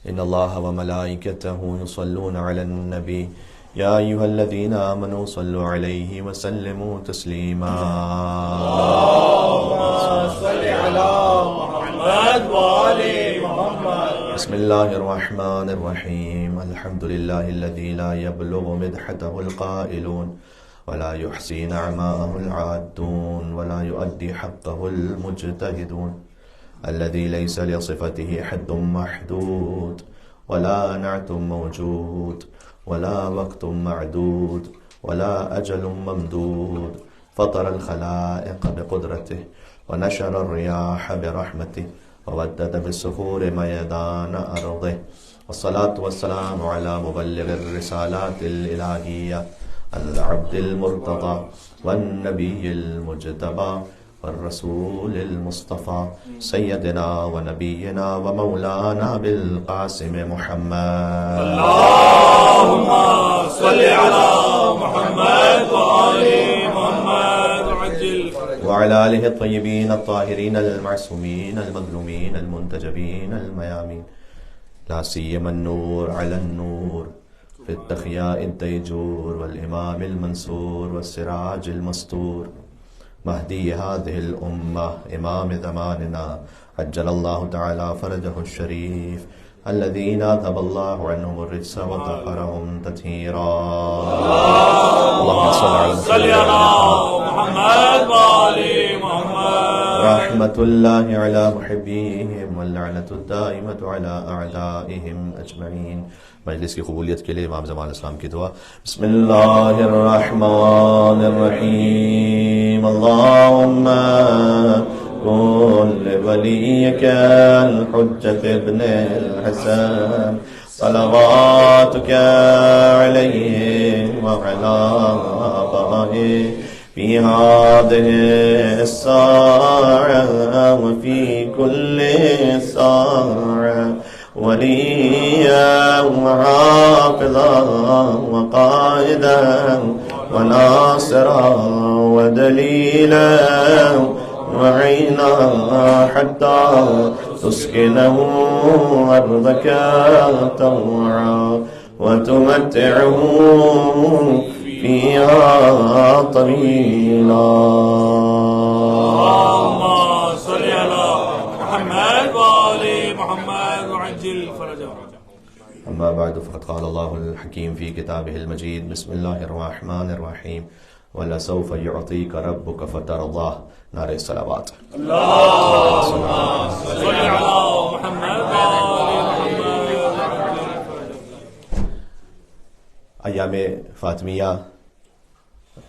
إن الله وملائكته يصلون على النبي يا أيها الذين آمنوا صلوا عليه وسلموا تسليما اللهم صل على محمد وآل محمد. بسم الله الرحمن الرحيم. الحمد لله الذي لا يبلغ مدحته القائلون ولا يحصي نعماءه العادون ولا يؤدي حقه المجتهدون، الذي ليس لصفته حد محدود ولا نعت موجود ولا وقت معدود ولا أجل ممدود، فطر الخلائق بقدرته ونشر الرياح برحمته وودد بالصخور ميدان أرضه، والصلاة والسلام على مبلغ الرسالات الإلهية العبد المرتضى والنبي المجتبى والرسول المصطفى سيدنا ونبينا ومولانا بالقاسم محمد. اللهم صل على محمد وآل محمد وعلى آله الطيبين الطاهرين المعصومين المظلومين المنتجبين الميامين، لا سيما النور على النور في التخياء الديجور والإمام المنصور والسراج المستور، مهدي هذه الأمة إمام زماننا عجل الله تعالى فرجه الشريف، الذين أذهب الله عنهم الرجس وطهرهم تطهيرا. اللهم صل على محمد وآل محمد. رحمة الله على محبيهم واللعنة الدائمة على أعدائهم أجمعين. مجلس کی قبولیت کے لیے امام زمان اسلام کی دعا. بسم اللہ الرحمن الرحیم. اللهم كن لوليك الحجة ابن الحسن صلواتك عليه وعلى آبائه في هذه الساعة وفي كل ساعة وليا وحافظا وقائدا وناصرا ودليلا وعينا حتى تسكنه أرضك طوعا وتمتعه فيها طويلا. اللهم صل على محمد وآل محمد وعجل فرجه. أما بعد فقد قال الله الحكيم في كتابه المجيد. بسم الله الرحمن الرحيم. وَلَسَوْفَ يُعْطِيكَ رَبُّكَ فَتَرْضَاهُ. نعرہ صلوات. اللهم صل على محمد وآل محمد. ایام فاطمیہ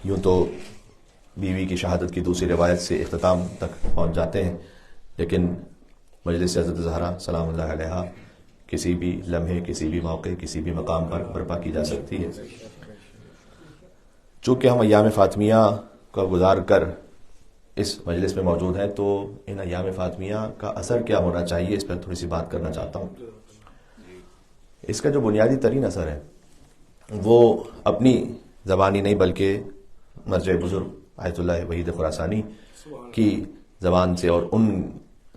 یوں تو بیوی کی شہادت کی دوسری روایت سے اختتام تک پہنچ جاتے ہیں، لیکن مجلس حضرت زہرا سلام اللہ علیہا کسی بھی لمحے، کسی بھی موقع، کسی بھی مقام پر برپا کی جا سکتی ہے. چونکہ ہم ایام فاطمیہ کا گزار کر اس مجلس میں موجود ہیں، تو ان ایام فاطمیہ کا اثر کیا ہونا چاہیے اس پر تھوڑی سی بات کرنا چاہتا ہوں. اس کا جو بنیادی ترین اثر ہے وہ اپنی زبانی نہیں بلکہ مرجع بزرگ آیت اللہ وحید خراسانی کی زبان سے اور ان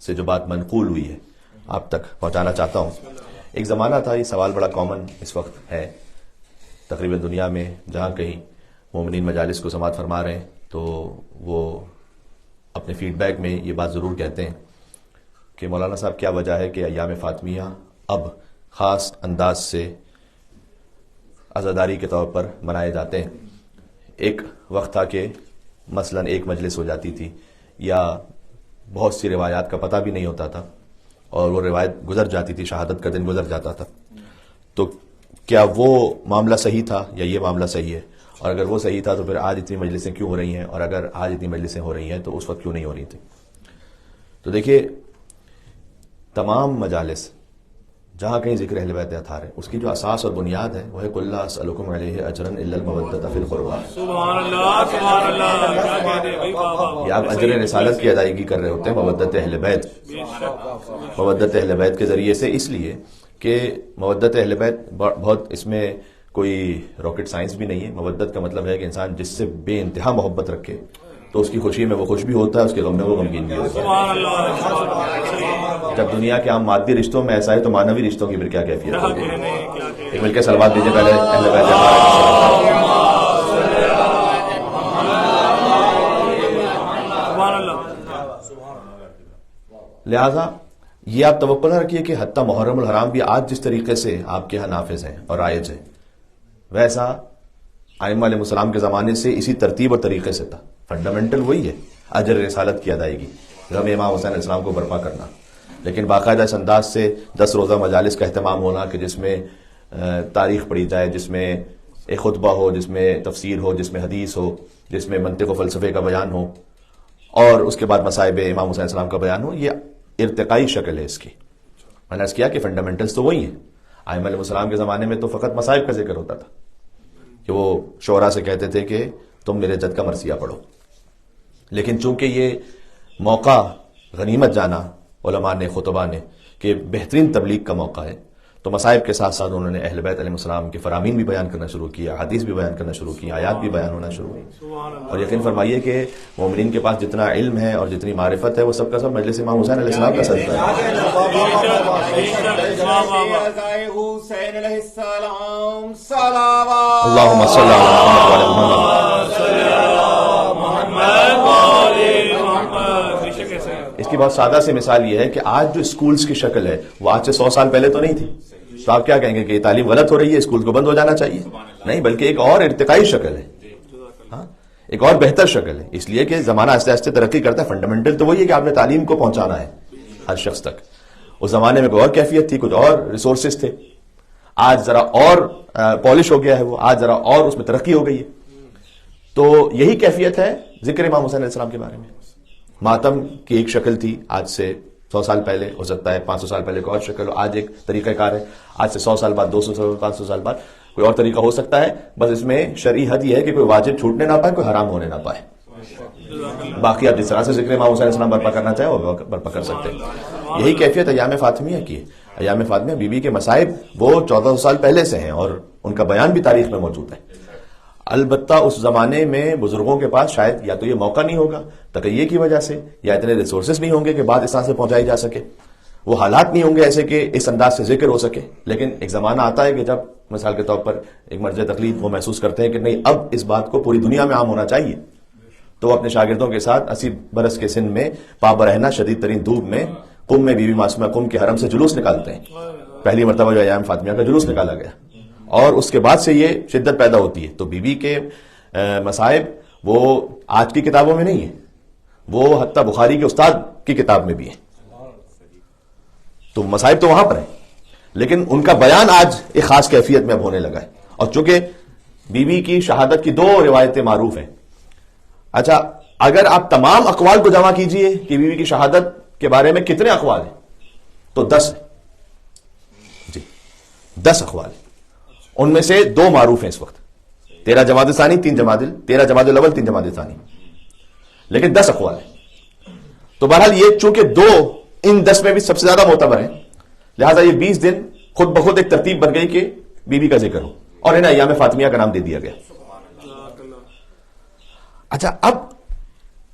سے جو بات منقول ہوئی ہے آپ تک پہنچانا چاہتا ہوں. ایک زمانہ تھا، یہ سوال بڑا کامن اس وقت ہے تقریباً دنیا میں، جہاں کہیں مومنین مجالس کو سماعت فرما رہے ہیں تو وہ اپنے فیڈ بیک میں یہ بات ضرور کہتے ہیں کہ مولانا صاحب کیا وجہ ہے کہ ایام فاطمیہ اب خاص انداز سے عزاداری کے طور پر منائے جاتے ہیں. ایک وقت تھا کہ مثلا ایک مجلس ہو جاتی تھی یا بہت سی روایات کا پتہ بھی نہیں ہوتا تھا اور وہ روایت گزر جاتی تھی، شہادت کا دن گزر جاتا تھا. تو کیا وہ معاملہ صحیح تھا یا یہ معاملہ صحیح ہے؟ اور اگر وہ صحیح تھا تو پھر آج اتنی مجلسیں کیوں ہو رہی ہیں، اور اگر آج اتنی مجلسیں ہو رہی ہیں تو اس وقت کیوں نہیں ہو رہی تھی؟ تو دیکھیے، تمام مجالس جہاں کہیں ذکر اہل بیت اطہار ہے، اس کی جو اساس اور بنیاد ہے وہ ہے قُلْ لَا أَسْأَلُكُمْ عَلَيْهِ أَجْرًا إِلَّا الْمَوَدَّةَ فِي الْقُرْبَى. سبحان اللہ سبحان اللہ. کیا کہتے ہیں بھائی بابا، یہ آپ اجر رسالت کی ادائیگی کر رہے ہوتے ہیں مودت اہل بیت، مودت اہل بیت کے ذریعے سے، اس لیے کہ مودت اہل بیت بہت اس میں کوئی راکٹ سائنس بھی نہیں ہے. مودت کا مطلب ہے کہ انسان جس سے بے انتہا محبت رکھے تو اس کی خوشی میں وہ خوش بھی ہوتا ہے، اس کے غم میں وہ غمگین بھی ہوتا ہے۔ سبحان اللہ، جب دنیا کے عام مادی رشتوں میں ایسا ہے تو مانوی رشتوں کی پھر کیا کیفیت ہوگی؟ کیا ایک مل کے صلوات دیجیے پہلے اہل بیت سبحان اللہ۔ لہذا یہ آپ توقع نہ رکھیے کہ حتیٰ محرم الحرام بھی آج جس طریقے سے آپ کے ہاں نافذ ہیں اور رائج ہیں، ویسا ائمہ علیہ السلام کے زمانے سے اسی ترتیب اور طریقے سے تھا۔ فنڈامنٹل وہی ہے، اجر رسالت کی ادائیگی، غم امام حسین علیہ السلام کو برپا کرنا، لیکن باقاعدہ اس انداز سے 10 روزہ مجالس کا اہتمام ہونا کہ جس میں تاریخ پڑھی جائے، جس میں ایک خطبہ ہو، جس میں تفسیر ہو، جس میں حدیث ہو، جس میں منطق و فلسفے کا بیان ہو، اور اس کے بعد مصائب امام حسین علیہ السلام کا بیان ہو، یہ ارتقائی شکل ہے اس کی۔ میں نے عرض کیا کہ فنڈامنٹلز تو وہی ہیں۔ ائمہ علیہ السلام کے زمانے میں تو فقط مصائب کا ذکر ہوتا تھا کہ وہ شعراء سے کہتے تھے کہ تم میرے جد کا مرثیہ پڑھو، لیکن چونکہ یہ موقع غنیمت جانا علماء نے، خطباء نے، کہ بہترین تبلیغ کا موقع ہے، تو مصائب کے ساتھ ساتھ انہوں نے اہل بیت علیہ السلام کے فرامین بھی بیان کرنا شروع کیا، حدیث بھی بیان کرنا شروع کی، آیات بھی بیان ہونا شروع ہوئی۔ اور یقین فرمائیے کہ مومنین کے پاس جتنا علم ہے اور جتنی معرفت ہے وہ سب کا سب مجلس امام حسین علیہ السلام کا صدقہ ہے۔ حسین علیہ السلام صلوات اللہم صلی علی محمد۔ اس کی بہت سادہ سی مثال یہ ہے کہ آج جو اسکولز کی شکل ہے وہ آج سے 100 سال پہلے تو نہیں تھی، تو آپ کیا کہیں گے کہ یہ تعلیم غلط ہو رہی ہے، اسکول کو بند ہو جانا چاہیے؟ نہیں، بلکہ ایک اور ارتقائی شکل ہے، ہاں ایک اور بہتر شکل ہے، اس لیے کہ زمانہ آہستہ آہستہ ترقی کرتا ہے۔ فنڈامنٹل تو وہی ہے کہ آپ نے تعلیم کو پہنچانا ہے ہر شخص تک۔ اس زمانے میں کوئی اور کیفیت تھی، کچھ اور ریسورسز تھے، آج ذرا اور پالش ہو گیا ہے وہ، آج ذرا اور اس میں ترقی ہو گئی ہے۔ تو یہی کیفیت ہے ذکر امام حسین علیہ السلام کے بارے میں۔ ماتم کی ایک شکل تھی آج سے 100 سال پہلے، ہو سکتا ہے 500 سال پہلے کوئی اور شکل ہو، آج ایک طریقہ کار ہے، آج سے 100 سال بعد، 200 سال، 500 سال بعد کوئی اور طریقہ ہو سکتا ہے۔ بس اس میں شرعی حد یہ ہے کہ کوئی واجب چھوٹنے نہ پائے، کوئی حرام ہونے نہ پائے۔ باقی آپ جس طرح سے ذکر امام حسین علیہ السلام برپا کرنا چاہیں وہ برپا کر سکتے ہیں۔ یہی کیفیت ایام فاطمیہ کی ہے۔ ایام فاطمیہ بی بی کے مصائب وہ 1400 سال پہلے سے ہیں اور ان کا بیان بھی تاریخ میں موجود ہے۔ البتہ اس زمانے میں بزرگوں کے پاس شاید یا تو یہ موقع نہیں ہوگا تقیہ کی وجہ سے، یا اتنے ریسورسز نہیں ہوں گے کہ بات اس طرح سے پہنچائی جا سکے، وہ حالات نہیں ہوں گے ایسے کہ اس انداز سے ذکر ہو سکے۔ لیکن ایک زمانہ آتا ہے کہ جب مثال کے طور پر ایک مرجع تقلید وہ محسوس کرتے ہیں کہ نہیں، اب اس بات کو پوری دنیا میں عام ہونا چاہیے، تو وہ اپنے شاگردوں کے ساتھ 80 برس کے سن میں پا برہنہ شدید ترین دھوپ میں قم میں بی بی معصومہ قم کے حرم سے جلوس نکالتے ہیں۔ پہلی مرتبہ جو ایام فاطمیہ کا جلوس نکالا گیا، اور اس کے بعد سے یہ شدت پیدا ہوتی ہے۔ تو بی بی کے مصائب وہ آج کی کتابوں میں نہیں ہے، وہ حتیٰ بخاری کے استاد کی کتاب میں بھی ہے۔ تو مصائب تو وہاں پر ہیں، لیکن ان کا بیان آج ایک خاص کیفیت میں اب ہونے لگا ہے۔ اور چونکہ بی بی کی شہادت کی 2 روایتیں معروف ہیں۔ اچھا، اگر آپ تمام اقوال کو جمع کیجئے کہ بی بی کی شہادت کے بارے میں کتنے اقوال ہیں، تو 10 ہیں۔ جی 10 اقوال ہیں، ان میں سے 2 معروف ہیں اس وقت، 13 جمادی ثانی 3 جمادی 13 جمادی الاول 3 جمادی ثانی، لیکن 10 اقوال ہیں۔ تو بہرحال یہ چونکہ 2 ان 10 میں بھی سب سے زیادہ معتبر ہیں، لہٰذا یہ 20 دن خود بخود ایک ترتیب بن گئی کہ بی بی کا ذکر ہو، اور انہیں ایام فاطمیہ کا نام دے دیا گیا۔ اچھا، اب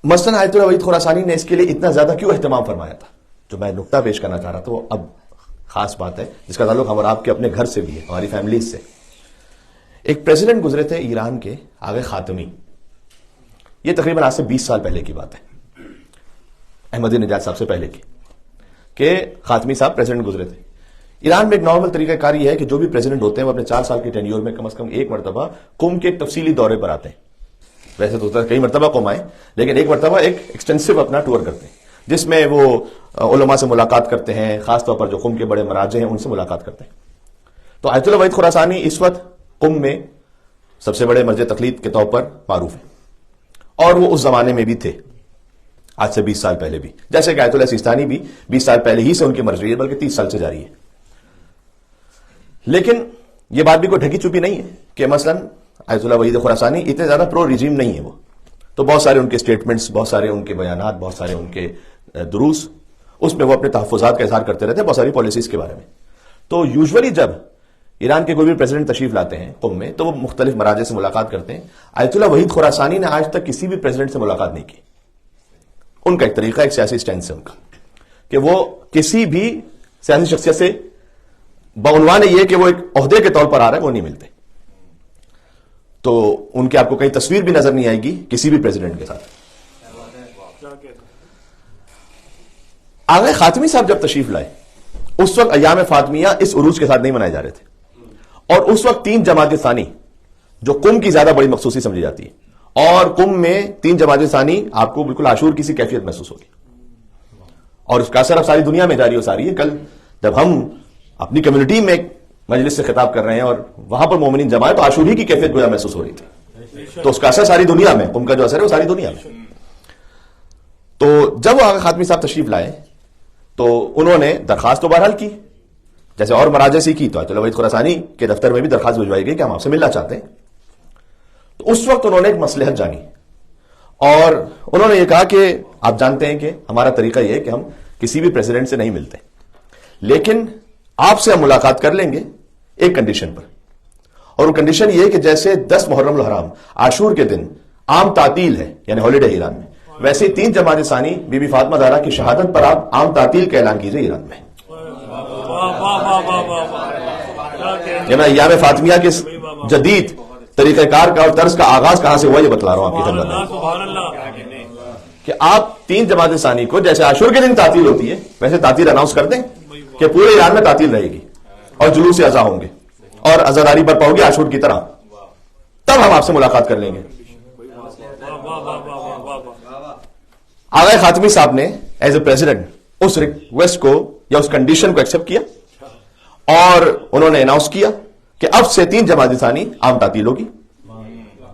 مثلاً آیت اللہ وحید خراسانی نے اس کے لیے اتنا زیادہ کیوں اہتمام فرمایا تھا؟ جو میں نقطہ پیش کرنا چاہ رہا تھا وہ اب خاص بات ہے جس کا تعلق ہم اور آپ کے اپنے گھر سے بھی ہے، ہماری فیملیز سے۔ ایک پریزیڈنٹ گزرے تھے ایران کے، آغا خاتمی، یہ تقریباً آج سے 20 سال پہلے کی بات ہے، احمدی نژاد صاحب سے پہلے کی، کہ خاتمی صاحب پریزیڈنٹ گزرے تھے۔ ایران میں ایک نارمل طریقہ کار یہ ہے کہ جو بھی پریزیڈنٹ ہوتے ہیں وہ اپنے 4 سال کے ٹینیور میں کم از کم ایک مرتبہ قم کے ایک تفصیلی دورے پر آتے ہیں۔ ویسے تو ہوتا ہے کئی مرتبہ قم آئے، لیکن ایک مرتبہ ایک ایکسٹینسو اپنا ٹور کرتے ہیں جس میں وہ علماء سے ملاقات کرتے ہیں، خاص طور پر جو قم کے بڑے مراجع ہیں ان سے ملاقات کرتے ہیں۔ تو آیت اللہ وحید خراسانی اس وقت قم میں سب سے بڑے مرجع تقلید کے طور پر معروف ہیں، اور وہ اس زمانے میں بھی تھے، آج سے 20 سال پہلے بھی، جیسے کہ آیت اللہ سیستانی بھی 20 سال پہلے ہی سے ان کی مرجعیت بلکہ 30 سال سے جاری ہے۔ لیکن یہ بات بھی کوئی ڈھکی چھپی نہیں ہے کہ مثلا آیت اللہ وحید خراسانی اتنے زیادہ پرو ریجیم نہیں ہے، وہ تو بہت سارے ان کے سٹیٹمنٹس، بہت سارے ان کے بیانات، بہت سارے ان کے دروس، اس میں وہ اپنے تحفظات کا اظہار کرتے رہتے ہیں بہت ساری پالیسیز کے بارے میں۔ تو یوزولی جب ایران کے کوئی بھی پریزیڈنٹ تشریف لاتے ہیں قم میں تو وہ مختلف مراجع سے ملاقات کرتے ہیں. آیت اللہ وحید خراسانی نے آج تک کسی بھی پریزیڈنٹ سے ملاقات نہیں کی. ان کا ایک طریقہ، ایک سیاسی سٹینڈ ہے ان کا کہ وہ کسی بھی سیاسی شخصیت سے بعنوان یہ کہ وہ ایک عہدے کے طور پر آ رہا ہے وہ نہیں ملتے. تو ان کے آپ کو کہیں تصویر بھی نظر نہیں آئے گی کسی بھی پریزیڈنٹ کے ساتھ. آغا خاتمی صاحب جب تشریف لائے اس وقت ایام فاطمیہ اس عروج کے ساتھ نہیں منائے جا رہے تھے، اور اس وقت 3 جماعت ثانی جو قم کی زیادہ بڑی مخصوصی سمجھی جاتی ہے، اور قم میں 3 جماعت ثانی آپ کو بالکل عاشور کی سی کیفیت محسوس ہوگی، اور اس کا اثر اب ساری دنیا میں جاری ہو ساری ہے. کل جب ہم اپنی کمیونٹی میں ایک مجلس سے خطاب کر رہے ہیں اور وہاں پر مومنین جمع ہے تو عاشوری کی کیفیت گویا محسوس ہو رہی تھی، تو اس کا اثر ساری دنیا میں، قم کا جو اثر ہے وہ ساری دنیا میں. تو جب وہ آغا خاتمی صاحب تشریف لائے تو انہوں نے درخواست تو بہرحال کی جیسے اور مراجع سے کی، تو آیت اللہ وحید خراسانی کے دفتر میں بھی درخواست بھجوائی گئی کہ ہم آپ سے ملنا چاہتے ہیں. تو اس وقت انہوں نے ایک مصلحت جانی اور انہوں نے یہ کہا کہ آپ جانتے ہیں کہ ہمارا طریقہ یہ ہے کہ ہم کسی بھی پریزیڈنٹ سے نہیں ملتے، لیکن آپ سے ہم ملاقات کر لیں گے ایک کنڈیشن پر، اور وہ کنڈیشن یہ کہ جیسے 10 محرم الحرام عاشور کے دن عام تعطیل ہے یعنی ہالیڈے ایران میں، ویسے 3 جماعت ثانی بی بی فاطمہ زہرا کی شہادت پر آپ عام تعطیل کا اعلان کیجئے ایران میں. میں ایام فاطمیہ کے جدید طریقہ کار کا اور طرز کا آغاز کہاں سے ہوا یہ بتلا رہا ہوں آپ کی خدمت میں کہ آپ 3 جماعت ثانی کو جیسے عاشور کے دن تعطیل ہوتی ہے ویسے تعطیل اناؤنس کر دیں کہ پورے ایران میں تعطیل رہے گی اور جلوس عزا ہوں گے اور عزاداری برپا ہوگی عاشور کی طرح، تب ہم آپ سے ملاقات کر لیں گے. آغا خاتمی صاحب نے ایز اے پریزیڈنٹ اس ریکویسٹ کو یا اس کنڈیشن کو ایکسپٹ کیا اور انہوں نے اناؤنس کیا کہ اب سے 3 جماعت ثانی عام تعطیل ہوگی،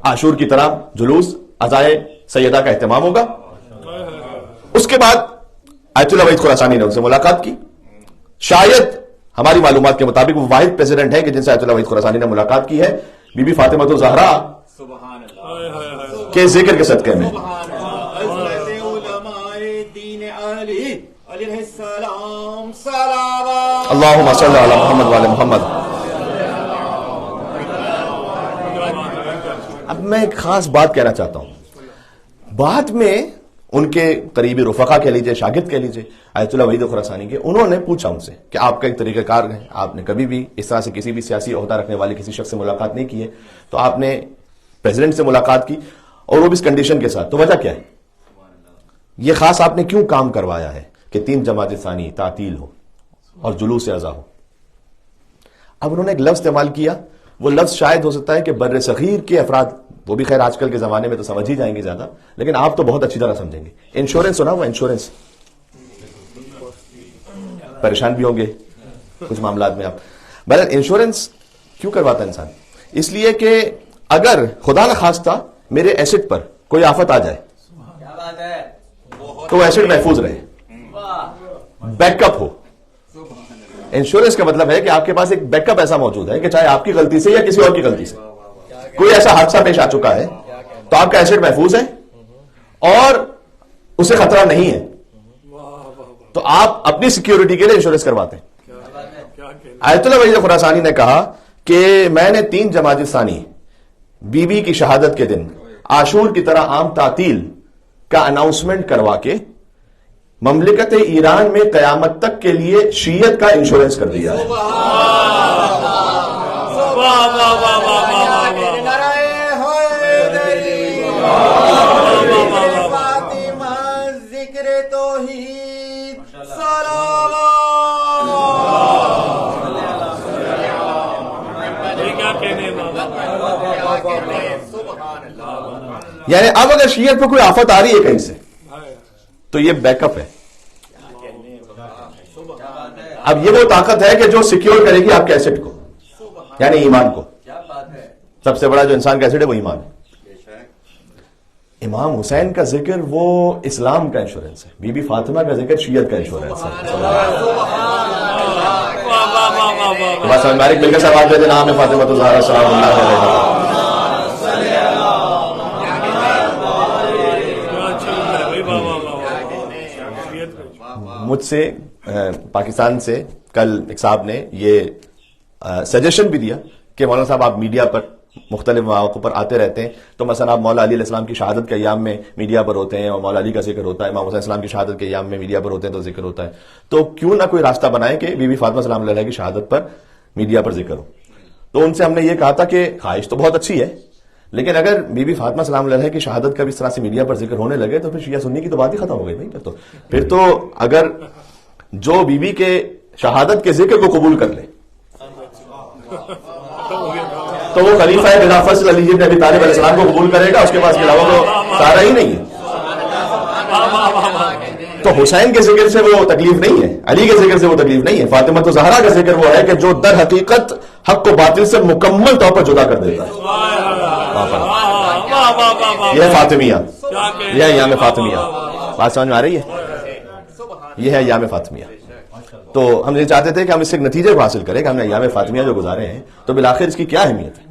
عاشور کی طرح جلوس عزائے سیدہ کا اہتمام ہوگا. اس کے بعد آیت اللہ وحید خراسانی نے ان سے ملاقات کی. شاید ہماری معلومات کے مطابق وہ واحد پریزیڈنٹ ہے کہ جن سے آیت اللہ وحید خراسانی نے ملاقات کی ہے بی بی فاطمہ زہرا کے ذکر کے صدقے میں. اللہم صلی علی محمد وعلی محمد. اب میں ایک خاص بات کہنا چاہتا ہوں. بعد میں ان کے قریبی رفقا کہہ لیجئے، شاگرد کہہ لیجئے آیت اللہ وحید خراسانی کے، انہوں نے پوچھا ان سے کہ آپ کا ایک طریقہ کار ہے، آپ نے کبھی بھی اس طرح سے کسی بھی سیاسی عہدہ رکھنے والے کسی شخص سے ملاقات نہیں کی ہے، تو آپ نے پریزیڈنٹ سے ملاقات کی اور وہ بھی اس کنڈیشن کے ساتھ، تو وجہ کیا ہے؟ یہ خاص آپ نے کیوں کام کروایا ہے کہ 3 جماعت ثانی تعطیل ہو اور جلوس عزا ہو؟ اب انہوں نے ایک لفظ استعمال کیا، وہ لفظ شاید ہو سکتا ہے کہ بر صغیر کے افراد، وہ بھی خیر آج کل کے زمانے میں تو سمجھ ہی جائیں گے زیادہ، لیکن آپ تو بہت اچھی طرح سمجھیں گے. انشورنس ہونا، وہ انشورنس پریشان بھی ہوں گے کچھ معاملات میں آپ. بہرحال انشورنس کیوں کرواتا ہے انسان؟ اس لیے کہ اگر خدا نخواستہ میرے ایسٹ پر کوئی آفت آ جائے تو وہ ایسٹ محفوظ رہے، بیک اپ ہو. انشورنس کا مطلب ہے کہ آپ کے پاس ایک بیک اپ ایسا موجود ہے کہ چاہے آپ کی غلطی سے یا کسی اور کی غلطی سے کوئی ایسا حادثہ پیش آ چکا ہے تو آپ کا ایسٹ محفوظ ہے اور اسے خطرہ نہیں ہے، تو آپ اپنی سیکیورٹی کے لیے انشورنس کرواتے ہیں. آیت اللہ وحید خراسانی نے کہا کہ میں نے 3 جماعت ثانی بی بی کی شہادت کے دن عاشور کی طرح عام تعطیل کا اناؤنسمنٹ کروا کے مملکت ایران میں قیامت تک کے لیے شیعت کا انشورنس کر دیا ہے. یعنی اب اگر شیعت پہ کوئی آفت آ رہی ہے کہیں سے تو یہ بیک اپ ہے. اب یہ وہ طاقت ہے کہ جو سیکیور کرے گی آپ کے ایسٹ کو، یعنی ایمان کو. سب سے بڑا جو انسان کا ایسٹ ہے وہ ایمان ہے. امام حسین کا ذکر وہ اسلام کا انشورنس ہے، بی بی فاطمہ کا ذکر شیعت کا انشورنس ہے. بس مالک مل کر سوال دے دینا ہمیں فاطمہ زہرا سلام اللہ علیہ. مجھ سے پاکستان سے کل ایک صاحب نے یہ سجیشن بھی دیا کہ مولانا صاحب آپ میڈیا پر مختلف مواقع پر آتے رہتے ہیں، تو مثلا آپ مولا علی علیہ السلام کی شہادت کے ایام میں میڈیا پر ہوتے ہیں اور مولا علی کا ذکر ہوتا ہے، امام حسین السلام کی شہادت کے ایام میں میڈیا پر ہوتے ہیں تو ذکر ہوتا ہے، تو کیوں نہ کوئی راستہ بنائے کہ بی بی فاطمہ سلام علیہ کی شہادت پر میڈیا پر ذکر ہو. تو ان سے ہم نے یہ کہا تھا کہ خواہش تو بہت اچھی ہے، لیکن اگر بی بی فاطمہ سلام علیہ کی شہادت کا بھی اس طرح سے میڈیا پر ذکر ہونے لگے تو پھر شیعہ سنی کی تو بات ہی ختم ہو گئی بھائی. پھر تو اگر جو بی بی کے شہادت کے ذکر کو قبول کر لے تو وہ خلیفہ بلا فضل علی بن ابی طالب علیہ السلام کو قبول کرے گا، اس کے پاس کے علاوہ تو سارا ہی نہیں ہے. تو حسین کے ذکر سے وہ تکلیف نہیں ہے، علی کے ذکر سے وہ تکلیف نہیں ہے. فاطمہ تو زہرا کا ذکر وہ ہے کہ جو در حقیقت حق کو باطل سے مکمل طور پر جدا کر دیتا ہے. یہ ہے فاطمیہ، یہ ہے ایام فاطمیہ. بات سمجھ میں آ رہی ہے؟ یہ ہے ایام فاطمیہ. تو ہم یہ چاہتے تھے کہ ہم اس سے ایک نتیجے کو حاصل کریں کہ ہم نے ایام فاطمیہ جو گزارے ہیں تو بالآخر اس کی کیا اہمیت ہے.